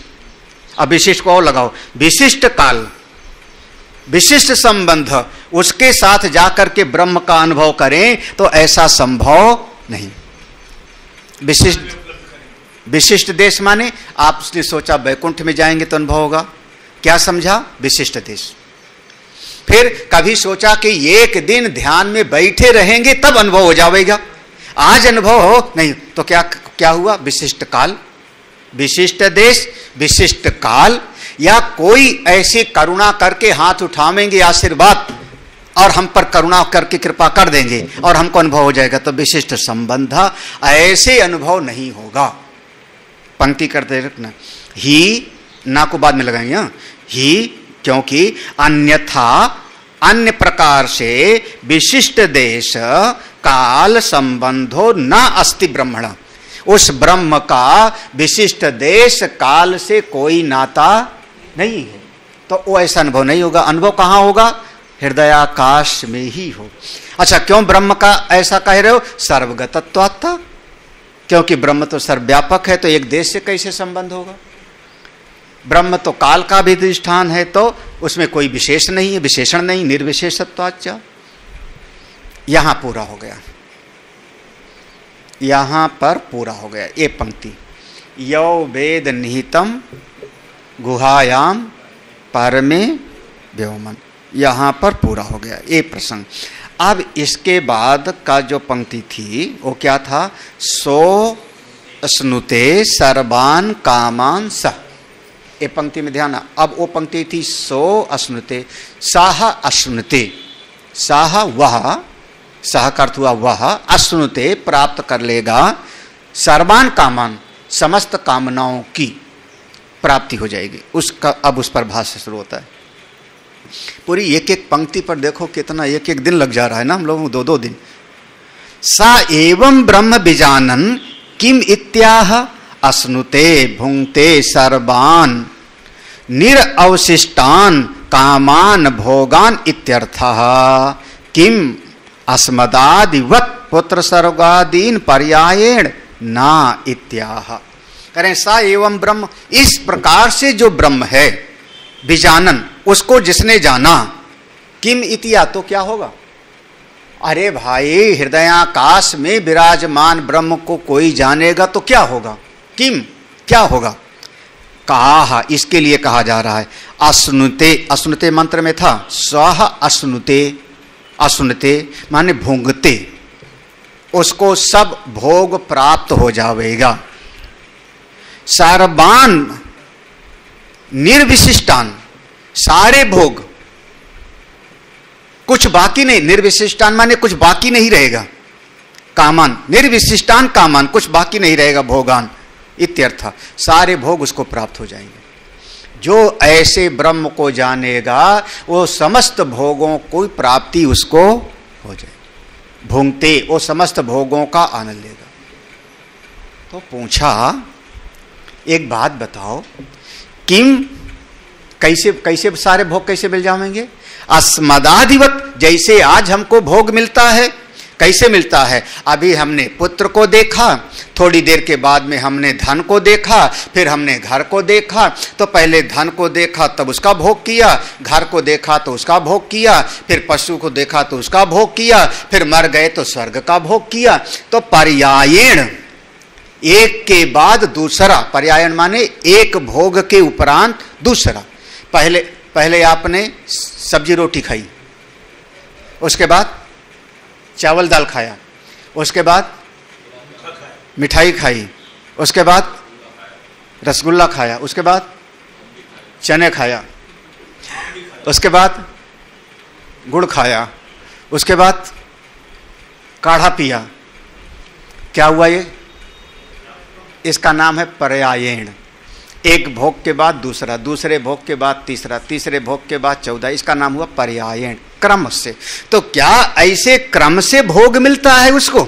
अब विशिष्ट को और लगाओ, विशिष्ट काल, विशिष्ट संबंध, उसके साथ जाकर के ब्रह्म का अनुभव करें तो ऐसा संभव नहीं। विशिष्ट देश माने आपने सोचा वैकुंठ में जाएंगे तो अनुभव होगा, क्या समझा? विशिष्ट देश। फिर कभी सोचा कि एक दिन ध्यान में बैठे रहेंगे तब अनुभव हो जाएगा, आज अनुभव हो नहीं, तो क्या हुआ? विशिष्ट काल, विशिष्ट देश, विशिष्ट काल, या कोई ऐसी करुणा करके हाथ उठावेंगे आशीर्वाद और हम पर करुणा करके कृपा कर देंगे और हमको अनुभव हो जाएगा, तो विशिष्ट संबंध, ऐसे अनुभव नहीं होगा। पंक्ति करते रखना, ही ना को बाद में लगाएंगे, ही, क्योंकि अन्यथा अन्य प्रकार से विशिष्ट देश काल संबंधो न अस्ति ब्रह्मण, उस ब्रह्म का विशिष्ट देश काल से कोई नाता नहीं है, तो वो ऐसा अनुभव नहीं होगा। अनुभव कहाँ होगा? हृदयाकाश में ही हो। अच्छा, क्यों ब्रह्म का ऐसा कह रहे हो? सर्वगतत्वात्, क्योंकि ब्रह्म तो सर्वव्यापक है, तो एक देश से कैसे संबंध होगा? ब्रह्म तो काल का भी अधिष्ठान है, तो उसमें कोई विशेष नहीं है, विशेषण नहीं, निर्विशेषत्वाच्च। यहां पूरा हो गया, यहां पर पूरा हो गया ये पंक्ति। यौ वेद निहितम गुहायाम परमे व्योमन, यहां पर पूरा हो गया ये प्रसंग। अब इसके बाद का जो पंक्ति थी वो क्या था? सो स्नुते सर्वान कामान सह, ये पंक्ति में ध्यान। अब वो पंक्ति थी सो अश्नुते, साह अश्नुते, साह वह, साह का अर्थ हुआ वह, अश्नुते प्राप्त कर लेगा, सर्वान कामान समस्त कामनाओं की प्राप्ति हो जाएगी उसका। अब उस पर भाष्य शुरू होता है। पूरी एक एक पंक्ति पर देखो कितना एक एक दिन लग जा रहा है ना, हम लोगों को 2-2 दिन। सा एवं ब्रह्म विजानन किम इत्याह अश्नुते भुंक्ते सर्वान निरअवशिष्टान कामान भोगान इत्यर्थः किम अस्मदादिवत् पुत्र सर्गादीन पर्यायेण ना इत्याह। करें सा एवं ब्रह्म, इस प्रकार से जो ब्रह्म है, विजानन उसको जिसने जाना, किम इतिया तो क्या होगा। अरे भाई हृदयाकाश में विराजमान ब्रह्म को कोई जानेगा तो क्या होगा, किम क्या होगा। कहा इसके लिए कहा जा रहा है अश्नुते, अश्नुते मंत्र में था स्वाह अश्नुते, अश्नुते माने भोंगते, उसको सब भोग प्राप्त हो जाएगा। सर्वान निर्विशिष्टान, सारे भोग, कुछ बाकी नहीं, निर्विशिष्टान माने कुछ बाकी नहीं रहेगा, कामान निर्विशिष्टान कामान कुछ बाकी नहीं रहेगा, भोगान इत्यर्थ, सारे भोग उसको प्राप्त हो जाएंगे। जो ऐसे ब्रह्म को जानेगा वो समस्त भोगों को प्राप्ति उसको हो जाएगी, भोंगते वो समस्त भोगों का आनंद लेगा। तो पूछा एक बात बताओ, किम कैसे कैसे सारे भोग कैसे मिल जाएंगे। अस्मदादिवत, जैसे आज हमको भोग मिलता है, कैसे मिलता है। अभी हमने पुत्र को देखा, थोड़ी देर के बाद में हमने धन को देखा, फिर हमने घर को देखा। तो पहले धन को देखा तब उसका भोग किया, घर को देखा तो उसका भोग किया, फिर पशु को देखा तो उसका भोग किया, फिर मर गए तो स्वर्ग का भोग किया। तो पर्यायेण, एक के बाद दूसरा, पर्यायन माने एक भोग के उपरांत दूसरा। पहले आपने सब्जी रोटी खाई, उसके बाद चावल दाल खाया, उसके बाद मिठाई खाई, उसके बाद रसगुल्ला खाया, उसके बाद चने खाया, उसके बाद गुड़ खाया, उसके बाद काढ़ा पिया। क्या हुआ ये? इसका नाम है पर्यायेण। एक भोग के बाद दूसरा, दूसरे भोग के बाद तीसरा, तीसरे भोग के बाद 14, इसका नाम हुआ पर्यायेण, क्रम से। तो क्या ऐसे क्रम से भोग मिलता है उसको?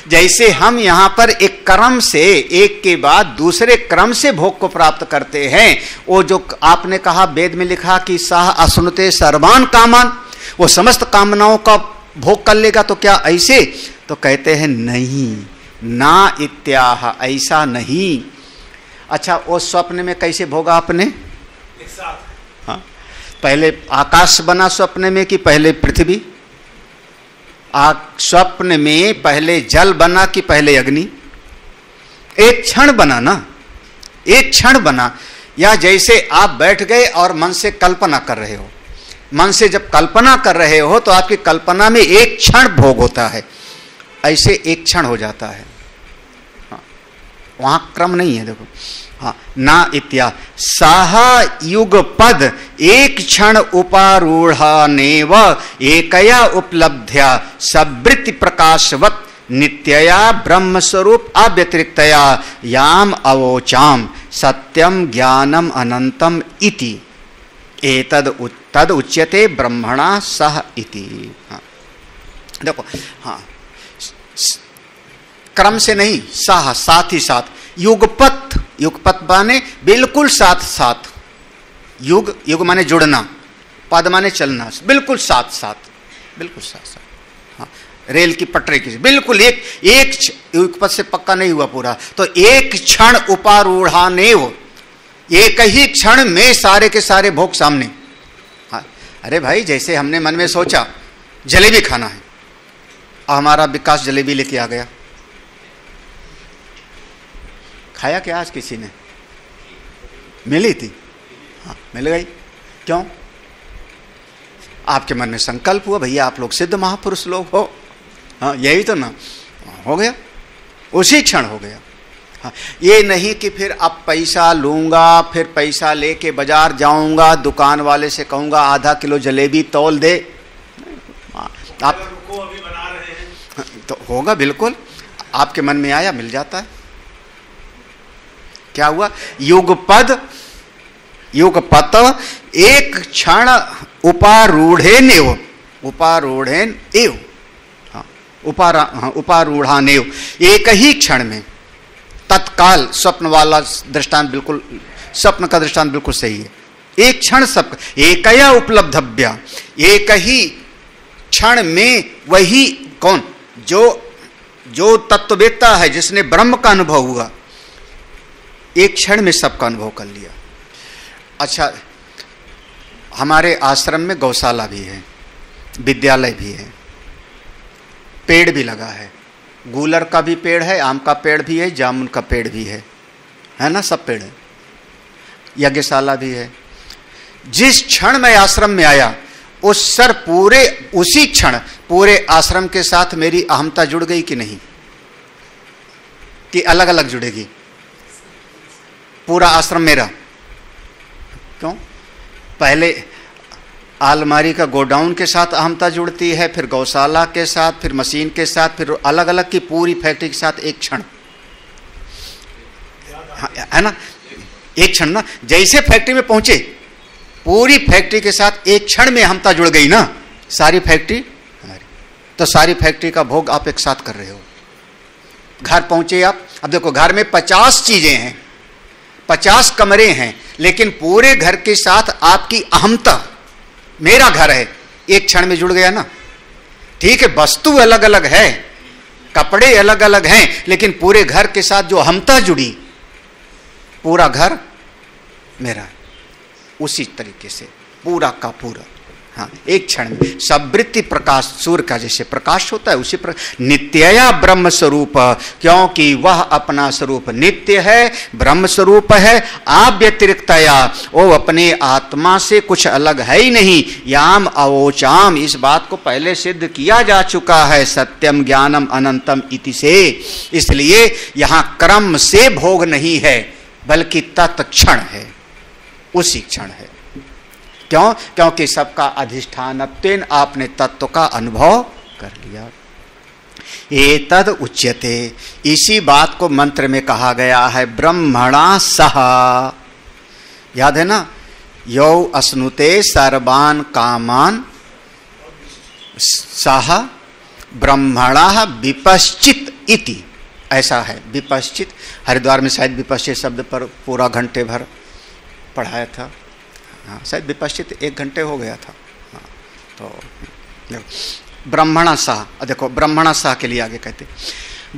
जैसे हम यहाँ पर एक क्रम से, एक के बाद दूसरे क्रम से भोग को प्राप्त करते हैं। वो जो आपने कहा वेद में लिखा कि साह अश्नुते सर्वान कामान, वो समस्त कामनाओं का भोग कर लेगा। तो क्या ऐसे? तो कहते हैं नहीं, ना इत्याह, ऐसा नहीं। अच्छा, वो स्वप्न में कैसे भोगा आपने? एक साथ। हाँ, पहले आकाश बना स्वप्न में कि पहले पृथ्वी? स्वप्न में पहले जल बना कि पहले अग्नि? एक क्षण बना ना, एक क्षण बना। या जैसे आप बैठ गए और मन से कल्पना कर रहे हो, मन से जब कल्पना कर रहे हो तो आपकी कल्पना में एक क्षण भोग होता है, ऐसे एक क्षण हो जाता है। हाँ, वहां क्रम नहीं है। देखो, हाँ, ना इत्या साहा युग पद एक क्षण उपारूढ़ानेव एकया उपलब्ध्या सवृत्ति प्रकाशवत नित्यया ब्रह्म स्वरूप अव्यतिरिक्तया याम अवोचाम सत्यम ज्ञानम अनंतम इति एतद तद उच्यते ब्रह्मणा सह इति। हाँ, देखो, हाँ, क्रम से नहीं, साह साथ ही साथ, युगपत, युगपत माने बिल्कुल साथ साथ, युग युग माने जुड़ना, पद माने चलना, बिल्कुल साथ साथ, बिल्कुल साथ साथ। हाँ, रेल की पटरी की बिल्कुल एक युगपत से पक्का नहीं हुआ पूरा। तो एक क्षण उपारूढ़ानेव, एक ही क्षण में सारे के सारे भोग सामने। हाँ, अरे भाई जैसे हमने मन में सोचा जलेबी खाना है, हमारा विकास जलेबी लेके आ गया। खाया क्या आज किसी ने? मिली थी? हाँ, मिल गई। क्यों? आपके मन में संकल्प हुआ, भैया आप लोग सिद्ध महापुरुष लोग हो। हाँ, यही तो ना, हो गया, उसी क्षण हो गया। हाँ, ये नहीं कि फिर अब पैसा लूंगा, फिर पैसा लेके बाजार जाऊंगा, दुकान वाले से कहूंगा आधा किलो जलेबी तौल दे। आप को अभी बना रहे हैं तो होगा, बिल्कुल आपके मन में आया मिल जाता है। क्या हुआ? युगपद युगपत एक क्षण उपारूढ़ेन एव, उपारूढ़ेन एव, उपारूढ़ान एव, एक ही क्षण में, तत्काल। स्वप्न वाला दृष्टांत बिल्कुल, स्वप्न का दृष्टांत बिल्कुल सही है। एक क्षण सब एकया उपलब्धव्या, एक ही क्षण में वही कौन? जो तत्ववेत्ता है, जिसने ब्रह्म का अनुभव हुआ, एक क्षण में सबका अनुभव कर लिया। अच्छा, हमारे आश्रम में गौशाला भी है, विद्यालय भी है, पेड़ भी लगा है, गूलर का भी पेड़ है, आम का पेड़ भी है, जामुन का पेड़ भी है ना, सब पेड़ है, यज्ञशाला भी है। जिस क्षण मैं आश्रम में आया, उसी क्षण पूरे आश्रम के साथ मेरी अहमता जुड़ गई कि नहीं? कि अलग अलग जुड़ेगी? पूरा आश्रम मेरा। क्यों? पहले आलमारी का गोडाउन के साथ अहमता जुड़ती है, फिर गौशाला के साथ, फिर मशीन के साथ, फिर अलग अलग की पूरी फैक्ट्री के साथ एक क्षण, है ना? एक क्षण ना, जैसे फैक्ट्री में पहुंचे, पूरी फैक्ट्री के साथ एक क्षण में अहमता जुड़ गई ना, सारी फैक्ट्री हमारी। तो सारी फैक्ट्री का भोग आप एक साथ कर रहे हो। घर पहुंचे आप, अब देखो घर में 50 चीजें हैं, 50 कमरे हैं, लेकिन पूरे घर के साथ आपकी अहमता, मेरा घर है, एक क्षण में जुड़ गया ना। ठीक है, वस्तु अलग अलग है, कपड़े अलग अलग हैं, लेकिन पूरे घर के साथ जो अहमता जुड़ी, पूरा घर मेरा है। उसी तरीके से पूरा का पूरा, हाँ, एक क्षण में सबवृत्ति प्रकाश, सूर्य का जैसे प्रकाश होता है, उसी प्रकार नित्यया ब्रह्म स्वरूप, क्योंकि वह अपना स्वरूप नित्य है, ब्रह्म स्वरूप है। आप व्यतिरिक्तया, वो अपने आत्मा से कुछ अलग है ही नहीं। याम अवोचाम, इस बात को पहले सिद्ध किया जा चुका है, सत्यम ज्ञानम अनंतम इति से। इसलिए यहां क्रम से भोग नहीं है, बल्कि तत्क्षण है, उसी क्षण है। क्यों? क्योंकि सबका अधिष्ठानत्वेन आपने तत्व का अनुभव कर लिया। एतद उच्यते, इसी बात को मंत्र में कहा गया है, ब्रह्मणा सह। याद है ना? यौ अश्नुते सर्वान कामान सह ब्रह्मणा विपश्चित इति, ऐसा है। विपश्चित, हरिद्वार में शायद विपश्चित शब्द पर पूरा घंटे भर पढ़ाया था। हाँ, शायद विपश्चित 1 घंटे हो गया था। हाँ, तो ब्रह्मणा सह, देखो ब्रह्मणा सह के लिए आगे कहते,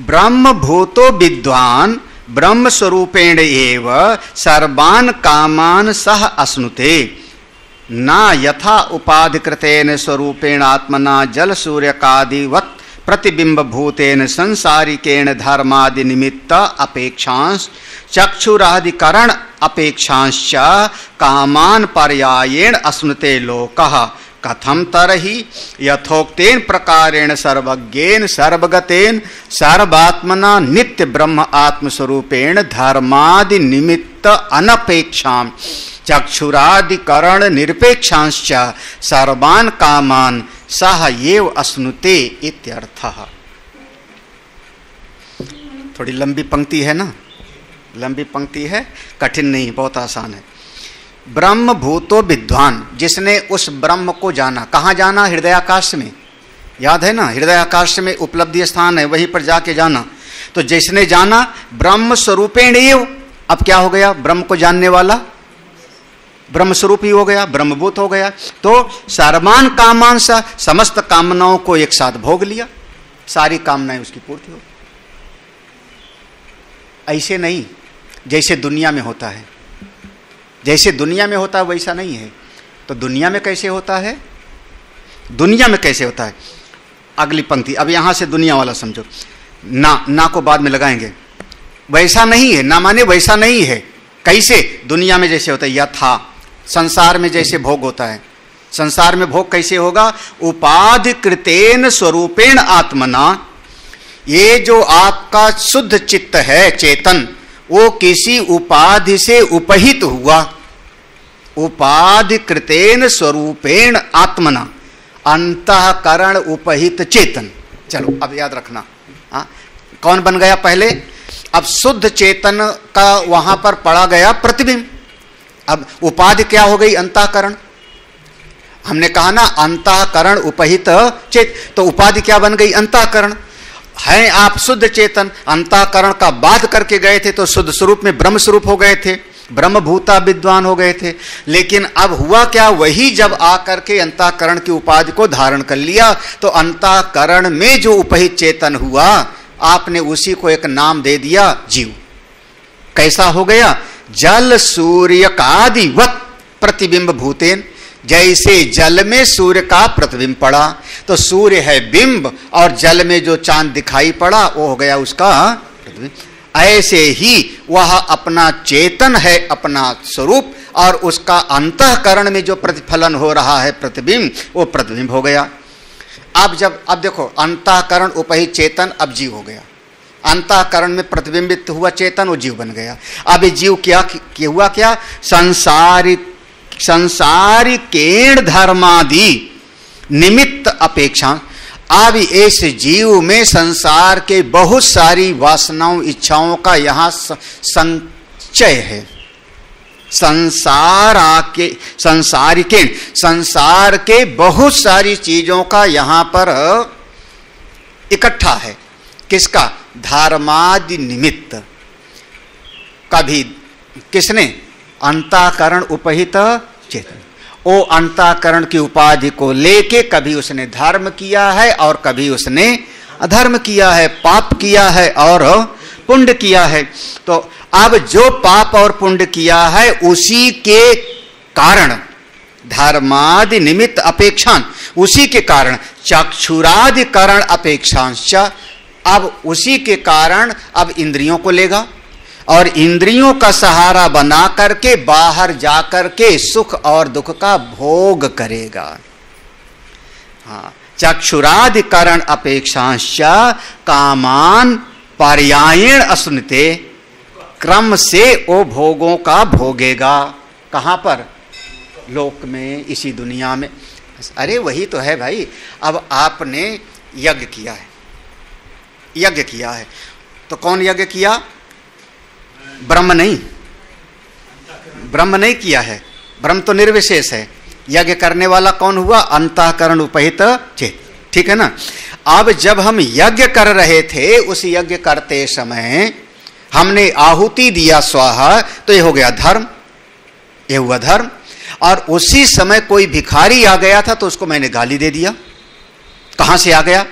ब्रह्म भूतो विद्वान ब्रह्म स्वरूपेण एव सर्वान कामान सह अश्नुते, ना यथा उपाधिकृतेन स्वरूपेण आत्मना जल सूर्यकादिवत् प्रतिबिंब भूतेन संसारिकेण धर्मादि निमित्त अपेक्षांश चक्षुरादिकरण अपेक्षांश्च कामान पर्यायेण अश्नुते लोकः, कथम तरहि यथोक्तेन प्रकारेण सर्वज्ञेन सर्वगतेन सर्वात्मना नित्य ब्रह्म आत्मस्वरूपेण धर्मादि निमित्त अनपेक्षां चक्षुरादिकरण निरपेक्षांश्च सर्वान कामान सह एव अश्नुते इत्यर्थः। थोड़ी लंबी पंक्ति है ना, लंबी पंक्ति है, कठिन नहीं, बहुत आसान है। ब्रह्म भूतो विद्वान, जिसने उस ब्रह्म को जाना, कहाँ जाना? हृदयाकाश में। याद है ना, हृदयाकाश में उपलब्धि स्थान है, वहीं पर जाके जाना। तो जिसने जाना ब्रह्म स्वरूपेण एव, अब क्या हो गया? ब्रह्म को जानने वाला ब्रह्म स्वरूप ही हो गया, ब्रह्मभूत हो गया। तो सर्वान कामान सा, समस्त कामनाओं को एक साथ भोग लिया, सारी कामनाएं उसकी पूर्ति हो। ऐसे नहीं जैसे दुनिया में होता है, जैसे दुनिया में होता है वैसा नहीं है। तो दुनिया में कैसे होता है? दुनिया में कैसे होता है? अगली पंक्ति, अब यहां से दुनिया वाला समझो, ना को बाद में लगाएंगे। वैसा नहीं है, ना माने वैसा नहीं है। कैसे? दुनिया में जैसे होता है, यथा संसार में जैसे भोग होता है। संसार में भोग कैसे होगा? उपाधिकृतेन स्वरूपेण आत्मना, ये जो आपका शुद्ध चित्त है चेतन, वो किसी उपाधि से उपहित हुआ। उपाधि कृतेन स्वरूपेण आत्मना अंतःकरण उपहित चेतन। चलो अब याद रखना, हाँ कौन बन गया पहले? अब शुद्ध चेतन का वहां पर पड़ा गया प्रतिबिंब। अब उपाधि क्या हो गई? अंतःकरण। हमने कहा ना अंतःकरण उपहित चेत, तो उपाधि क्या बन गई? अंतःकरण। है आप शुद्ध चेतन, अंतःकरण का बाध करके गए थे तो शुद्ध स्वरूप में ब्रह्म स्वरूप हो गए थे, ब्रह्म भूता विद्वान हो गए थे। लेकिन अब हुआ क्या? वही जब आकर के अंतःकरण की उपाधि को धारण कर लिया तो अंतःकरण में जो उपहित चेतन हुआ, आपने उसी को एक नाम दे दिया जीव। कैसा हो गया? जल सूर्य कादिवत प्रतिबिंब भूतेन। जैसे जल में सूर्य का प्रतिबिंब पड़ा तो सूर्य है बिंब और जल में जो चांद दिखाई पड़ा वो हो गया उसका प्रतिबिंब। ऐसे ही वह अपना चेतन है, अपना स्वरूप, और उसका अंतःकरण में जो प्रतिफलन हो रहा है प्रतिबिंब, वो प्रतिबिंब हो गया। अब देखो अंतःकरण उपहित चेतन अब जीव हो गया। अंतःकरण में प्रतिबिंबित हुआ चेतन वो जीव बन गया। अब ये जीव क्या हुआ? क्या? संसारिकेण धर्मादि निमित्त अपेक्षा। अब इस जीव में संसार के बहुत सारी वासनाओं इच्छाओं का यहाँ संचय है। संसार के बहुत सारी चीजों का यहाँ पर इकट्ठा है। किसका? धर्मादि निमित्त। कभी किसने? अंतःकरण उपहित चेतन। वो अंतःकरण की उपाधि को लेके कभी उसने धर्म किया है और कभी उसने अधर्म किया है, पाप किया है और पुण्य किया है। तो अब जो पाप और पुण्य किया है उसी के कारण धर्मादि निमित्त अपेक्षान, उसी के कारण चक्षुरादि करण अपेक्षांश, अब उसी के कारण अब इंद्रियों को लेगा और इंद्रियों का सहारा बना करके बाहर जाकर के सुख और दुख का भोग करेगा। हाँ, चक्षुरादि करण अपेक्षांश कामान पर्यायेण असुनते, क्रम से वो भोगों का भोगेगा। कहाँ पर? लोक में, इसी दुनिया में। अरे वही तो है भाई। अब आपने यज्ञ किया है, यज्ञ किया है तो कौन यज्ञ किया? ब्रह्म नहीं, ब्रह्म नहीं किया है, ब्रह्म तो निर्विशेष है। यज्ञ करने वाला कौन हुआ? अंतःकरण उपहित चेत। ठीक है ना? अब जब हम यज्ञ कर रहे थे, उस यज्ञ करते समय हमने आहुति दिया स्वाहा, तो ये हो गया धर्म, ये हुआ धर्म। और उसी समय कोई भिखारी आ गया था तो उसको मैंने गाली दे दिया। कहां से आ गया?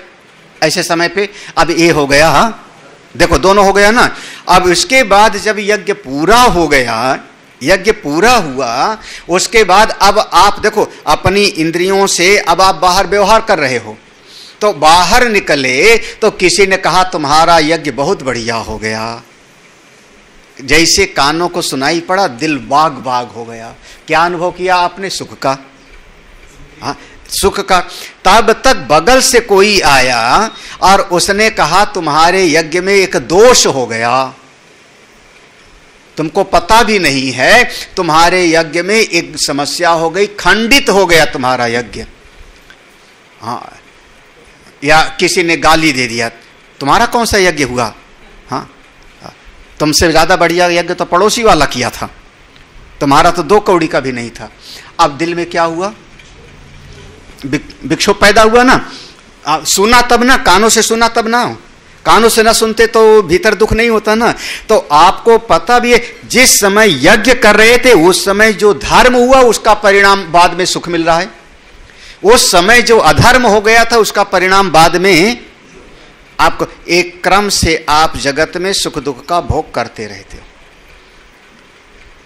ऐसे समय पे अब ये हो गया, हाँ देखो दोनों हो गया ना। अब उसके बाद जब यज्ञ पूरा हो गया, यज्ञ पूरा हुआ, उसके बाद अब आप देखो अपनी इंद्रियों से अब आप बाहर व्यवहार कर रहे हो, तो बाहर निकले तो किसी ने कहा तुम्हारा यज्ञ बहुत बढ़िया हो गया। जैसे कानों को सुनाई पड़ा, दिल बाग बाग हो गया। क्या अनुभव किया आपने? सुख का, हाँ सुख का। तब तक बगल से कोई आया और उसने कहा तुम्हारे यज्ञ में एक दोष हो गया, तुमको पता भी नहीं है, तुम्हारे यज्ञ में एक समस्या हो गई, खंडित हो गया तुम्हारा यज्ञ। हाँ, या किसी ने गाली दे दिया, तुम्हारा कौन सा यज्ञ हुआ? हाँ, तुमसे ज्यादा बढ़िया यज्ञ तो पड़ोसी वाला किया था, तुम्हारा तो 2 कौड़ी का भी नहीं था। अब दिल में क्या हुआ? विक्षोभ पैदा हुआ ना। सुना तब ना, कानों से सुना तब ना, कानों से ना सुनते तो भीतर दुख नहीं होता ना। तो आपको पता भी है, जिस समय यज्ञ कर रहे थे उस समय जो धर्म हुआ उसका परिणाम बाद में सुख मिल रहा है, उस समय जो अधर्म हो गया था उसका परिणाम बाद में आपको। एक क्रम से आप जगत में सुख दुख का भोग करते रहते हो।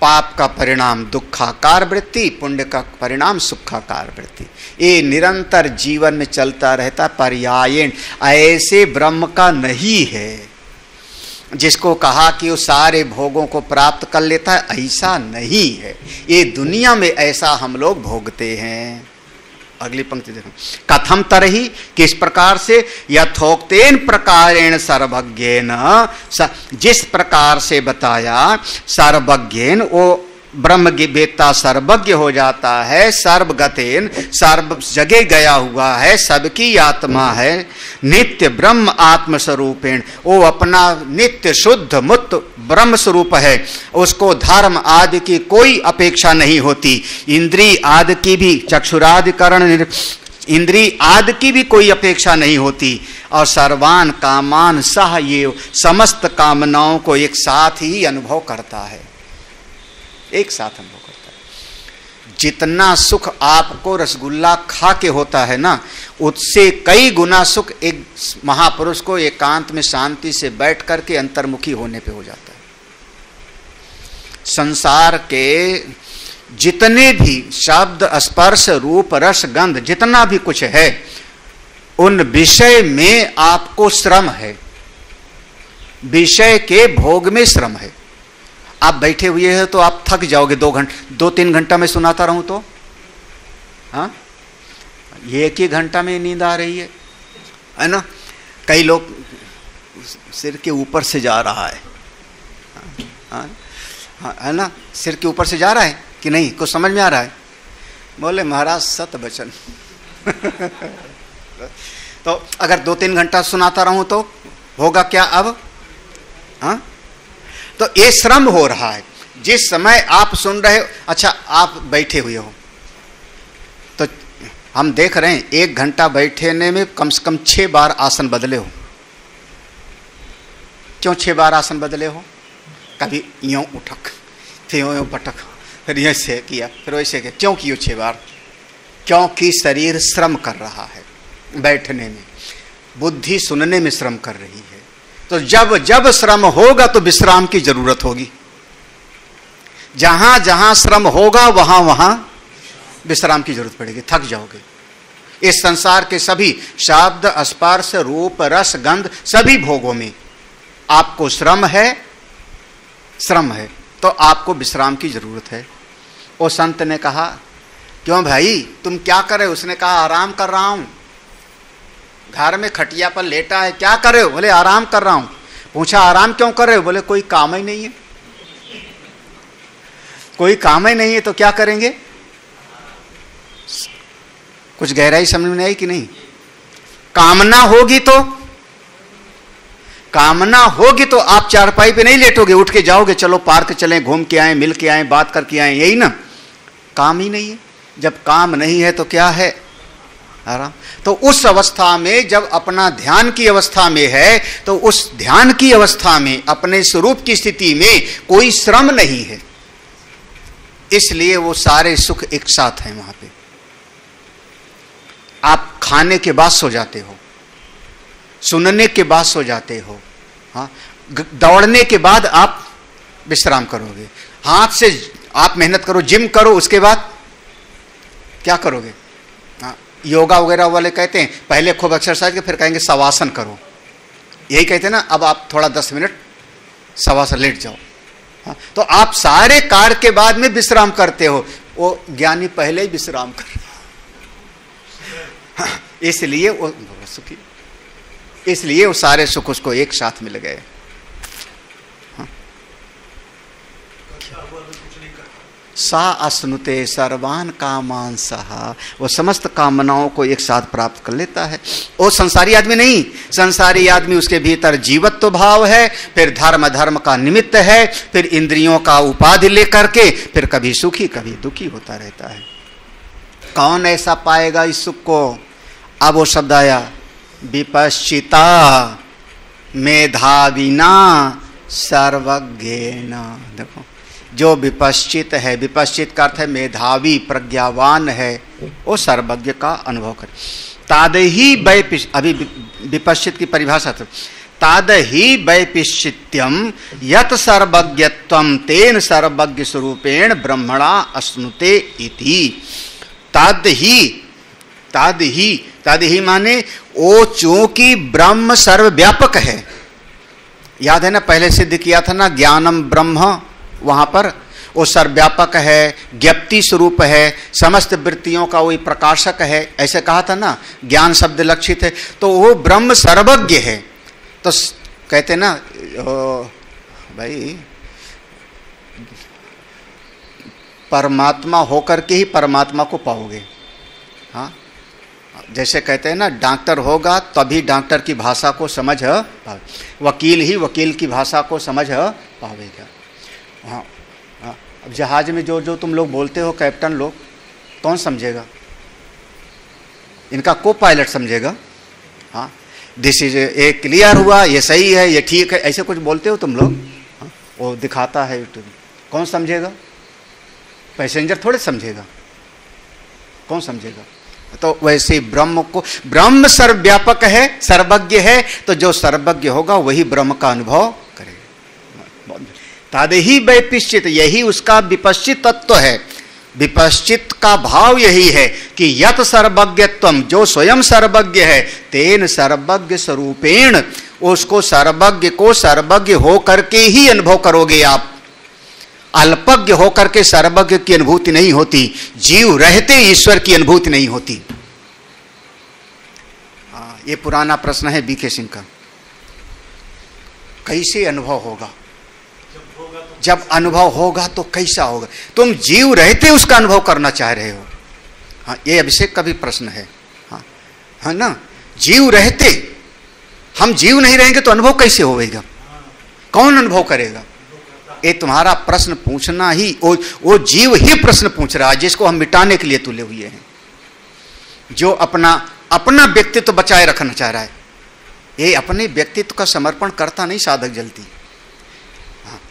पाप का परिणाम दुखाकार वृत्ति, पुण्य का परिणाम सुखाकार वृत्ति। ये निरंतर जीवन में चलता रहता पर्यायेण। ऐसे ब्रह्म का नहीं है जिसको कहा कि वो सारे भोगों को प्राप्त कर लेता है, ऐसा नहीं है। ये दुनिया में ऐसा हम लोग भोगते हैं अगली पंक्ति देखो, कथम तरही, किस प्रकार से, यथोक्तेन प्रकारेण सर्वज्ञेन, जिस प्रकार से बताया, सर्वज्ञेन वो ब्रह्म वेत्ता सर्वज्ञ हो जाता है, सर्वगतेन सर्व जगह गया हुआ है, सबकी आत्मा है, नित्य ब्रह्म आत्म स्वरूपेण वो अपना नित्य शुद्ध मुक्त ब्रह्म स्वरूप है, उसको धर्म आदि की कोई अपेक्षा नहीं होती, इंद्रिय आदि की भी, चक्षुरादिकरण इंद्रिय आदि की भी कोई अपेक्षा नहीं होती, और सर्वान कामान सह ये समस्त कामनाओं को एक साथ ही अनुभव करता है, एक साथ अनुभव करता है। जितना सुख आपको रसगुल्ला खा के होता है ना, उससे कई गुना सुख एक महापुरुष को एकांत में शांति से बैठ करके अंतर्मुखी होने पे हो जाता है। संसार के जितने भी शब्द स्पर्श रूप रस गंध जितना भी कुछ है, उन विषय में आपको श्रम है, विषय के भोग में श्रम है। आप बैठे हुए हैं तो आप थक जाओगे, 2-3 घंटा में सुनाता रहूं तो, हाँ, ये 1 ही घंटा में नींद आ रही है ना। कई लोग सिर के ऊपर से जा रहा है, हाँ, है ना, सिर के ऊपर से जा रहा है कि नहीं, कुछ समझ में आ रहा है? बोले महाराज सत वचन। तो अगर 2-3 घंटा सुनाता रहूं तो होगा क्या अब? हाँ, तो ये श्रम हो रहा है। जिस समय आप सुन रहे हो, अच्छा आप बैठे हुए हो तो हम देख रहे हैं 1 घंटा बैठने में कम से कम 6 बार आसन बदले हो। क्यों 6 बार आसन बदले हो? कभी यूं उठक, फिर यूं पटक, फिर यूं से किया, फिर वैसे किया। क्यों किए 6 बार? क्योंकि शरीर श्रम कर रहा है बैठने में, बुद्धि सुनने में श्रम कर रही है। तो जब जब श्रम होगा तो विश्राम की जरूरत होगी। जहां जहां श्रम होगा वहां वहां विश्राम की जरूरत पड़ेगी, थक जाओगे। इस संसार के सभी शब्द स्पर्श रूप रस गंध सभी भोगों में आपको श्रम है, तो आपको विश्राम की जरूरत है। वो संत ने कहा, क्यों भाई तुम क्या कर रहे हो? उसने कहा आराम कर रहा हूं, घर में खटिया पर लेटा है, क्या कर रहे हो? बोले आराम कर रहा हूं। पूछा आराम क्यों कर रहे हो? बोले कोई काम ही नहीं है। कोई काम ही नहीं है तो क्या करेंगे? कुछ गहराई समझ में आई कि नहीं? कामना होगी तो आप चारपाई पे नहीं लेटोगे, उठ के जाओगे, चलो पार्क चलें, घूम के आए, मिल के आए, बात करके आए, यही ना। काम ही नहीं है। जब काम नहीं है तो क्या है? आराम। तो उस अवस्था में जब अपना ध्यान की अवस्था में है, तो उस ध्यान की अवस्था में अपने स्वरूप की स्थिति में कोई श्रम नहीं है, इसलिए वो सारे सुख एक साथ हैं वहां पे। आप खाने के बाद सो जाते हो, सुनने के बाद सो जाते हो, हाँ, दौड़ने के बाद आप विश्राम करोगे, हाथ से आप मेहनत करो, जिम करो, उसके बाद क्या करोगे? योगा वगैरह वाले कहते हैं पहले खूब एक्सरसाइज के फिर कहेंगे शवासन करो, यही कहते हैं ना। अब आप थोड़ा 10 मिनट शवासन लेट जाओ, हाँ? तो आप सारे कार्य के बाद में विश्राम करते हो, वो ज्ञानी पहले ही विश्राम कर, हाँ, इसलिए वो सुखी, इसलिए वो सारे सुख उसको एक साथ मिल गए। सा अश्नुते सर्वान कामान सहा, वो समस्त कामनाओं को एक साथ प्राप्त कर लेता है। वो संसारी आदमी नहीं, संसारी आदमी उसके भीतर जीवत्व भाव है, फिर धर्म का निमित्त है, फिर इंद्रियों का उपाधि लेकर के फिर कभी सुखी कभी दुखी होता रहता है। कौन ऐसा पाएगा इस सुख को? अब वो शब्द आया विपश्चिता मेधाविना सर्वज्ञेन। देखो जो विपश्चित है, विपश्चित का अर्थ है मेधावी प्रज्ञावान है, वो सर्वज्ञ का अनुभव करे। ताद ही वैपिश, अभी विपश्चित की परिभाषा तो ताद ही वैपिश्चित्यम यत सर्वज्ञत्वम तेन सर्वज्ञ स्वरूपेण ब्रह्मणा अश्नुते इति। ताद ही माने वो चूंकि ब्रह्म सर्वव्यापक है। याद है ना, पहले सिद्ध किया था ना ज्ञानम ब्रह्म, वहां पर वो सर्वव्यापक है, ज्ञप्ति स्वरूप है, समस्त वृत्तियों का वही प्रकाशक है, ऐसे कहा था ना, ज्ञान शब्द लक्षित है, तो वो ब्रह्म सर्वज्ञ है। तो कहते ना भाई परमात्मा होकर के ही परमात्मा को पाओगे। हाँ, जैसे कहते हैं ना, डॉक्टर होगा तभी डॉक्टर की भाषा को समझ पावे, वकील ही वकील की भाषा को समझ पावेगा। हाँ, अब जहाज में जो जो तुम लोग बोलते हो कैप्टन लोग, कौन समझेगा? इनका को पायलट समझेगा। हाँ, दिस इज ए क्लियर हुआ, ये सही है, ये ठीक है, ऐसे कुछ बोलते हो तुम लोग। हाँ, वो दिखाता है यूट्यूब, कौन समझेगा? पैसेंजर थोड़े समझेगा, कौन समझेगा? तो वैसे ब्रह्म को, ब्रह्म सर्वव्यापक है, सर्वज्ञ है, तो जो सर्वज्ञ होगा वही ब्रह्म का अनुभव करेगा। तद ही वैपिश्चित, यही उसका विपश्चित तत्व है। विपश्चित का भाव यही है कि यत सर्वज्ञत्वम, जो स्वयं सर्वज्ञ है, तेन सर्वज्ञ स्वरूपेण, उसको सर्वज्ञ को सर्वज्ञ हो करके ही अनुभव करोगे आप। अल्पज्ञ होकर के सर्वज्ञ की अनुभूति नहीं होती, जीव रहते ईश्वर की अनुभूति नहीं होती। ये पुराना प्रश्न है बीके सिंह का, कैसे अनुभव होगा? जब अनुभव होगा तो कैसा होगा? तुम जीव रहते उसका अनुभव करना चाह रहे हो। हाँ, ये अभिषेक का भी प्रश्न है। हाँ, है ना, जीव रहते, हम जीव नहीं रहेंगे तो अनुभव कैसे होगा? कौन अनुभव करेगा? ये तुम्हारा प्रश्न पूछना ही, वो जीव ही प्रश्न पूछ रहा है जिसको हम मिटाने के लिए तुले हुए हैं, जो अपना व्यक्तित्व बचाए रखना चाह रहा है। ये अपने व्यक्तित्व का समर्पण करता नहीं साधक जल्दी।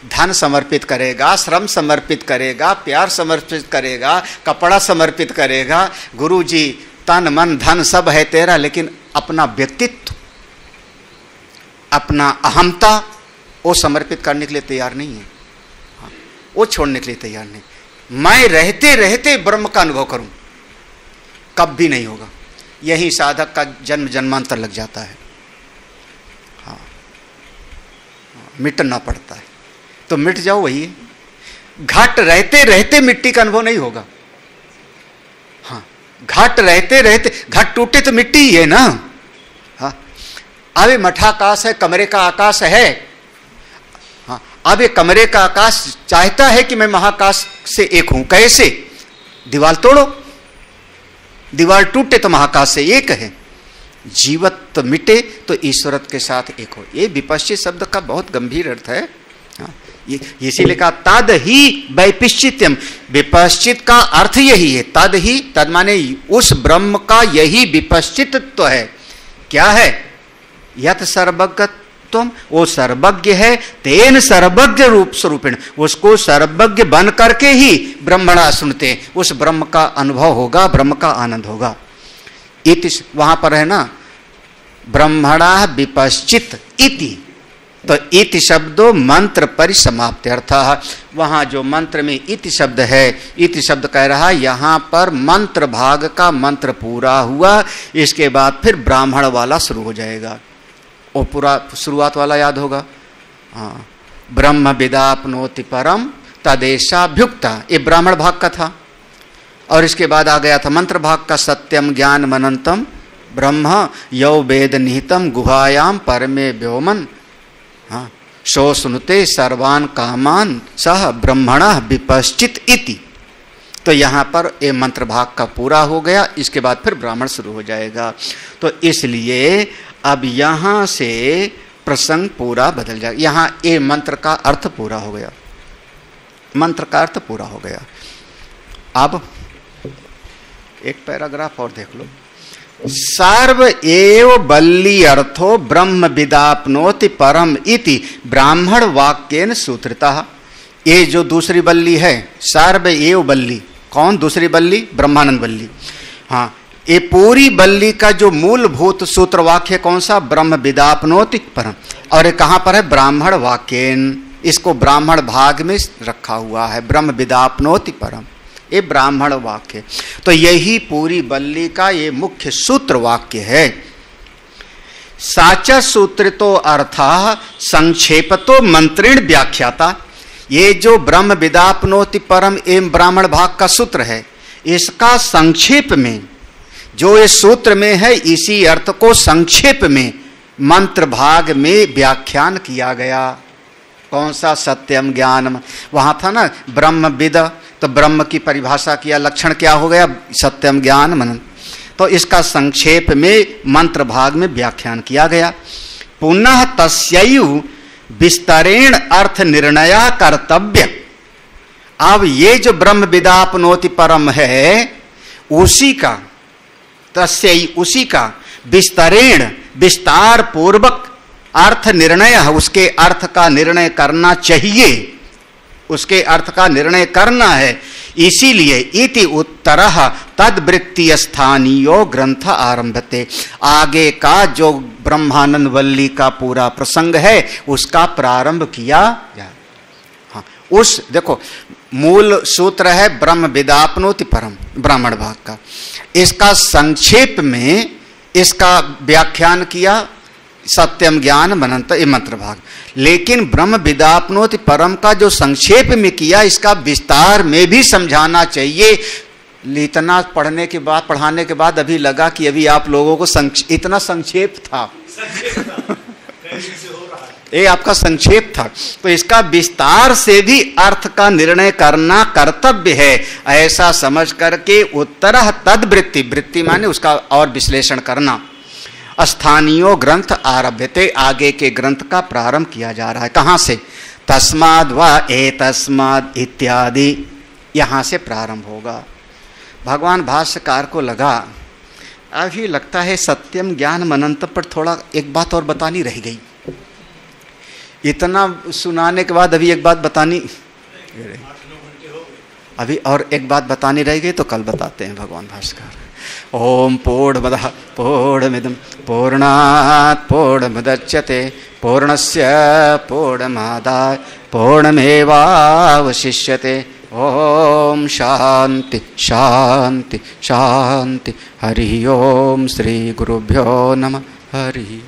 धन समर्पित करेगा, श्रम समर्पित करेगा, प्यार समर्पित करेगा, कपड़ा समर्पित करेगा, गुरु जी तन मन धन सब है तेरा, लेकिन अपना व्यक्तित्व, अपना अहमता वो समर्पित करने के लिए तैयार नहीं है। वो छोड़ने के लिए तैयार नहीं। मैं रहते रहते ब्रह्म का अनुभव करूं, कब भी नहीं होगा। यही साधक का जन्म जन्मांतर लग जाता है। हाँ, मिटना पड़ता है, तो मिट जाओ वही है। घाट रहते रहते मिट्टी का अनुभव नहीं होगा। हाँ, घाट रहते रहते, घाट टूटे तो मिट्टी ही है ना। हाँ, अभी मठाकाश है, कमरे का आकाश है। हाँ, अब ये कमरे का आकाश चाहता है कि मैं महाकाश से एक हूं। कैसे? दीवार तोड़ो, दीवार टूटे तो महाकाश से एक है। जीवत मिटे तो ईश्वरत के साथ एक हो। ये विपश्चित शब्द का बहुत गंभीर अर्थ है। ये इसीलिए कहा तद ही वैपिश्चित्यम, विपश्चित का अर्थ यही है। तद ही, तद माने उस ब्रह्म का यही विपश्चितत्व है। क्या है? यत सर्वज्ञत्वम, वो सर्वज्ञ है, तेन सर्वज्ञ रूप स्वरूपेण, उसको सर्वज्ञ बन करके ही ब्रह्मणा सुनते, उस ब्रह्म का अनुभव होगा, ब्रह्म का आनंद होगा। इति वहां पर है ना, ब्रह्मणा विपश्चित इति, तो इति शब्दों मंत्र परिसमाप्ति अर्थ। वहां जो मंत्र में इति शब्द है, इति शब्द कह रहा है यहां पर मंत्र भाग का मंत्र पूरा हुआ, इसके बाद फिर ब्राह्मण वाला शुरू हो जाएगा। वो पूरा शुरुआत वाला याद होगा। हाँ, ब्रह्म विदाप्नोति परम तदेशाभ्युक्ता, ये ब्राह्मण भाग का था। और इसके बाद आ गया था मंत्र भाग का, सत्यम ज्ञान मनंतम ब्रह्म यौ वेद निहितम गुहायाम परमे व्योमन। हाँ, सो सुनते सर्वान कामान सह ब्रह्मण विपश्चित इति। तो यहाँ पर ये मंत्र भाग का पूरा हो गया, इसके बाद फिर ब्राह्मण शुरू हो जाएगा। तो इसलिए अब यहाँ से प्रसंग पूरा बदल जाएगा। यहाँ ये मंत्र का अर्थ पूरा हो गया, मंत्र का अर्थ पूरा हो गया। अब एक पैराग्राफ और देख लो। सर्व एव बल्ली अर्थो ब्रह्म विदाप्नोति परम इति ब्राह्मण वाक्येन सूत्रितः। ये जो दूसरी बल्ली है, सर्व एव बल्ली, कौन दूसरी बल्ली? ब्रह्मानंद बल्ली। हाँ, ये पूरी बल्ली का जो मूलभूत सूत्र वाक्य कौन सा? ब्रह्म विदाप्नोति परम। और ये कहाँ पर है? ब्राह्मण वाक्येन, इसको ब्राह्मण भाग में रखा हुआ है, ब्रह्म विदाप्नोति परम, ये ब्राह्मण वाक्य। तो यही पूरी बल्ली का ये मुख्य सूत्र वाक्य है। साचा सूत्रितो अर्थः संक्षेपतो मंत्रेण व्याख्याता। ये जो ब्रह्म विदापनोति परम एवं ब्राह्मण भाग का सूत्र है, इसका संक्षेप में जो इस सूत्र में है, इसी अर्थ को संक्षेप में मंत्र भाग में व्याख्यान किया गया। कौन सा? सत्यम ज्ञानम। वहां था ना ब्रह्म विद, तो ब्रह्म की परिभाषा किया, लक्षण क्या हो गया? सत्यम ज्ञान मनन। तो इसका संक्षेप में मंत्र भाग में व्याख्यान किया गया। पुनः तस्यैव विस्तरेण अर्थ निर्णया कर्तव्य। अब ये जो ब्रह्म विदापनोति परम है, उसी का तस्यैव, उसी का विस्तरेण, विस्तार पूर्वक अर्थ निर्णय, उसके अर्थ का निर्णय करना चाहिए, उसके अर्थ का निर्णय करना है। इसीलिए इति उत्तरः तद्वृत्तीय स्थानीयो ग्रंथ आरंभते, आगे का जो ब्रह्मानंद वल्ली का पूरा प्रसंग है उसका प्रारंभ किया जाए। हाँ, उस देखो मूल सूत्र है ब्रह्म विदापनोति परम, ब्राह्मण भाग का। इसका संक्षेप में इसका व्याख्यान किया सत्यम ज्ञान मनंत, ये मंत्र भाग। लेकिन ब्रह्म विदापनोति परम का जो संक्षेप में किया, इसका विस्तार में भी समझाना चाहिए। इतना पढ़ने के बाद, पढ़ाने के बाद अभी लगा कि अभी आप लोगों को इतना संक्षेप था ये आपका संक्षेप था, तो इसका विस्तार से भी अर्थ का निर्णय करना कर्तव्य है, ऐसा समझ करके उत्तरः तद्वृत्ति, वृत्ति माने उसका और विश्लेषण करना, स्थानीयो ग्रंथ आरभ्यते, आगे के ग्रंथ का प्रारंभ किया जा रहा है। कहाँ से? तस्माद् वा एतस्माद् इत्यादि, यहाँ से प्रारंभ होगा। भगवान भाष्यकार को लगा अभी लगता है सत्यम ज्ञान मनंत पर थोड़ा एक बात और बतानी रह गई। इतना सुनाने के बाद अभी एक बात बतानी, अभी और एक बात बतानी रह गई, तो कल बताते हैं भगवान भाष्यकार। ओम पूर्णमदः पूर्णमिदं पूर्णात् पूर्णमुदच्यते पूर्णस्य पूर्णमादाय पूर्णमेवावशिष्यते। ओम शांति शांति शांति। हरि ओम श्री गुरुभ्यो नमः। हरि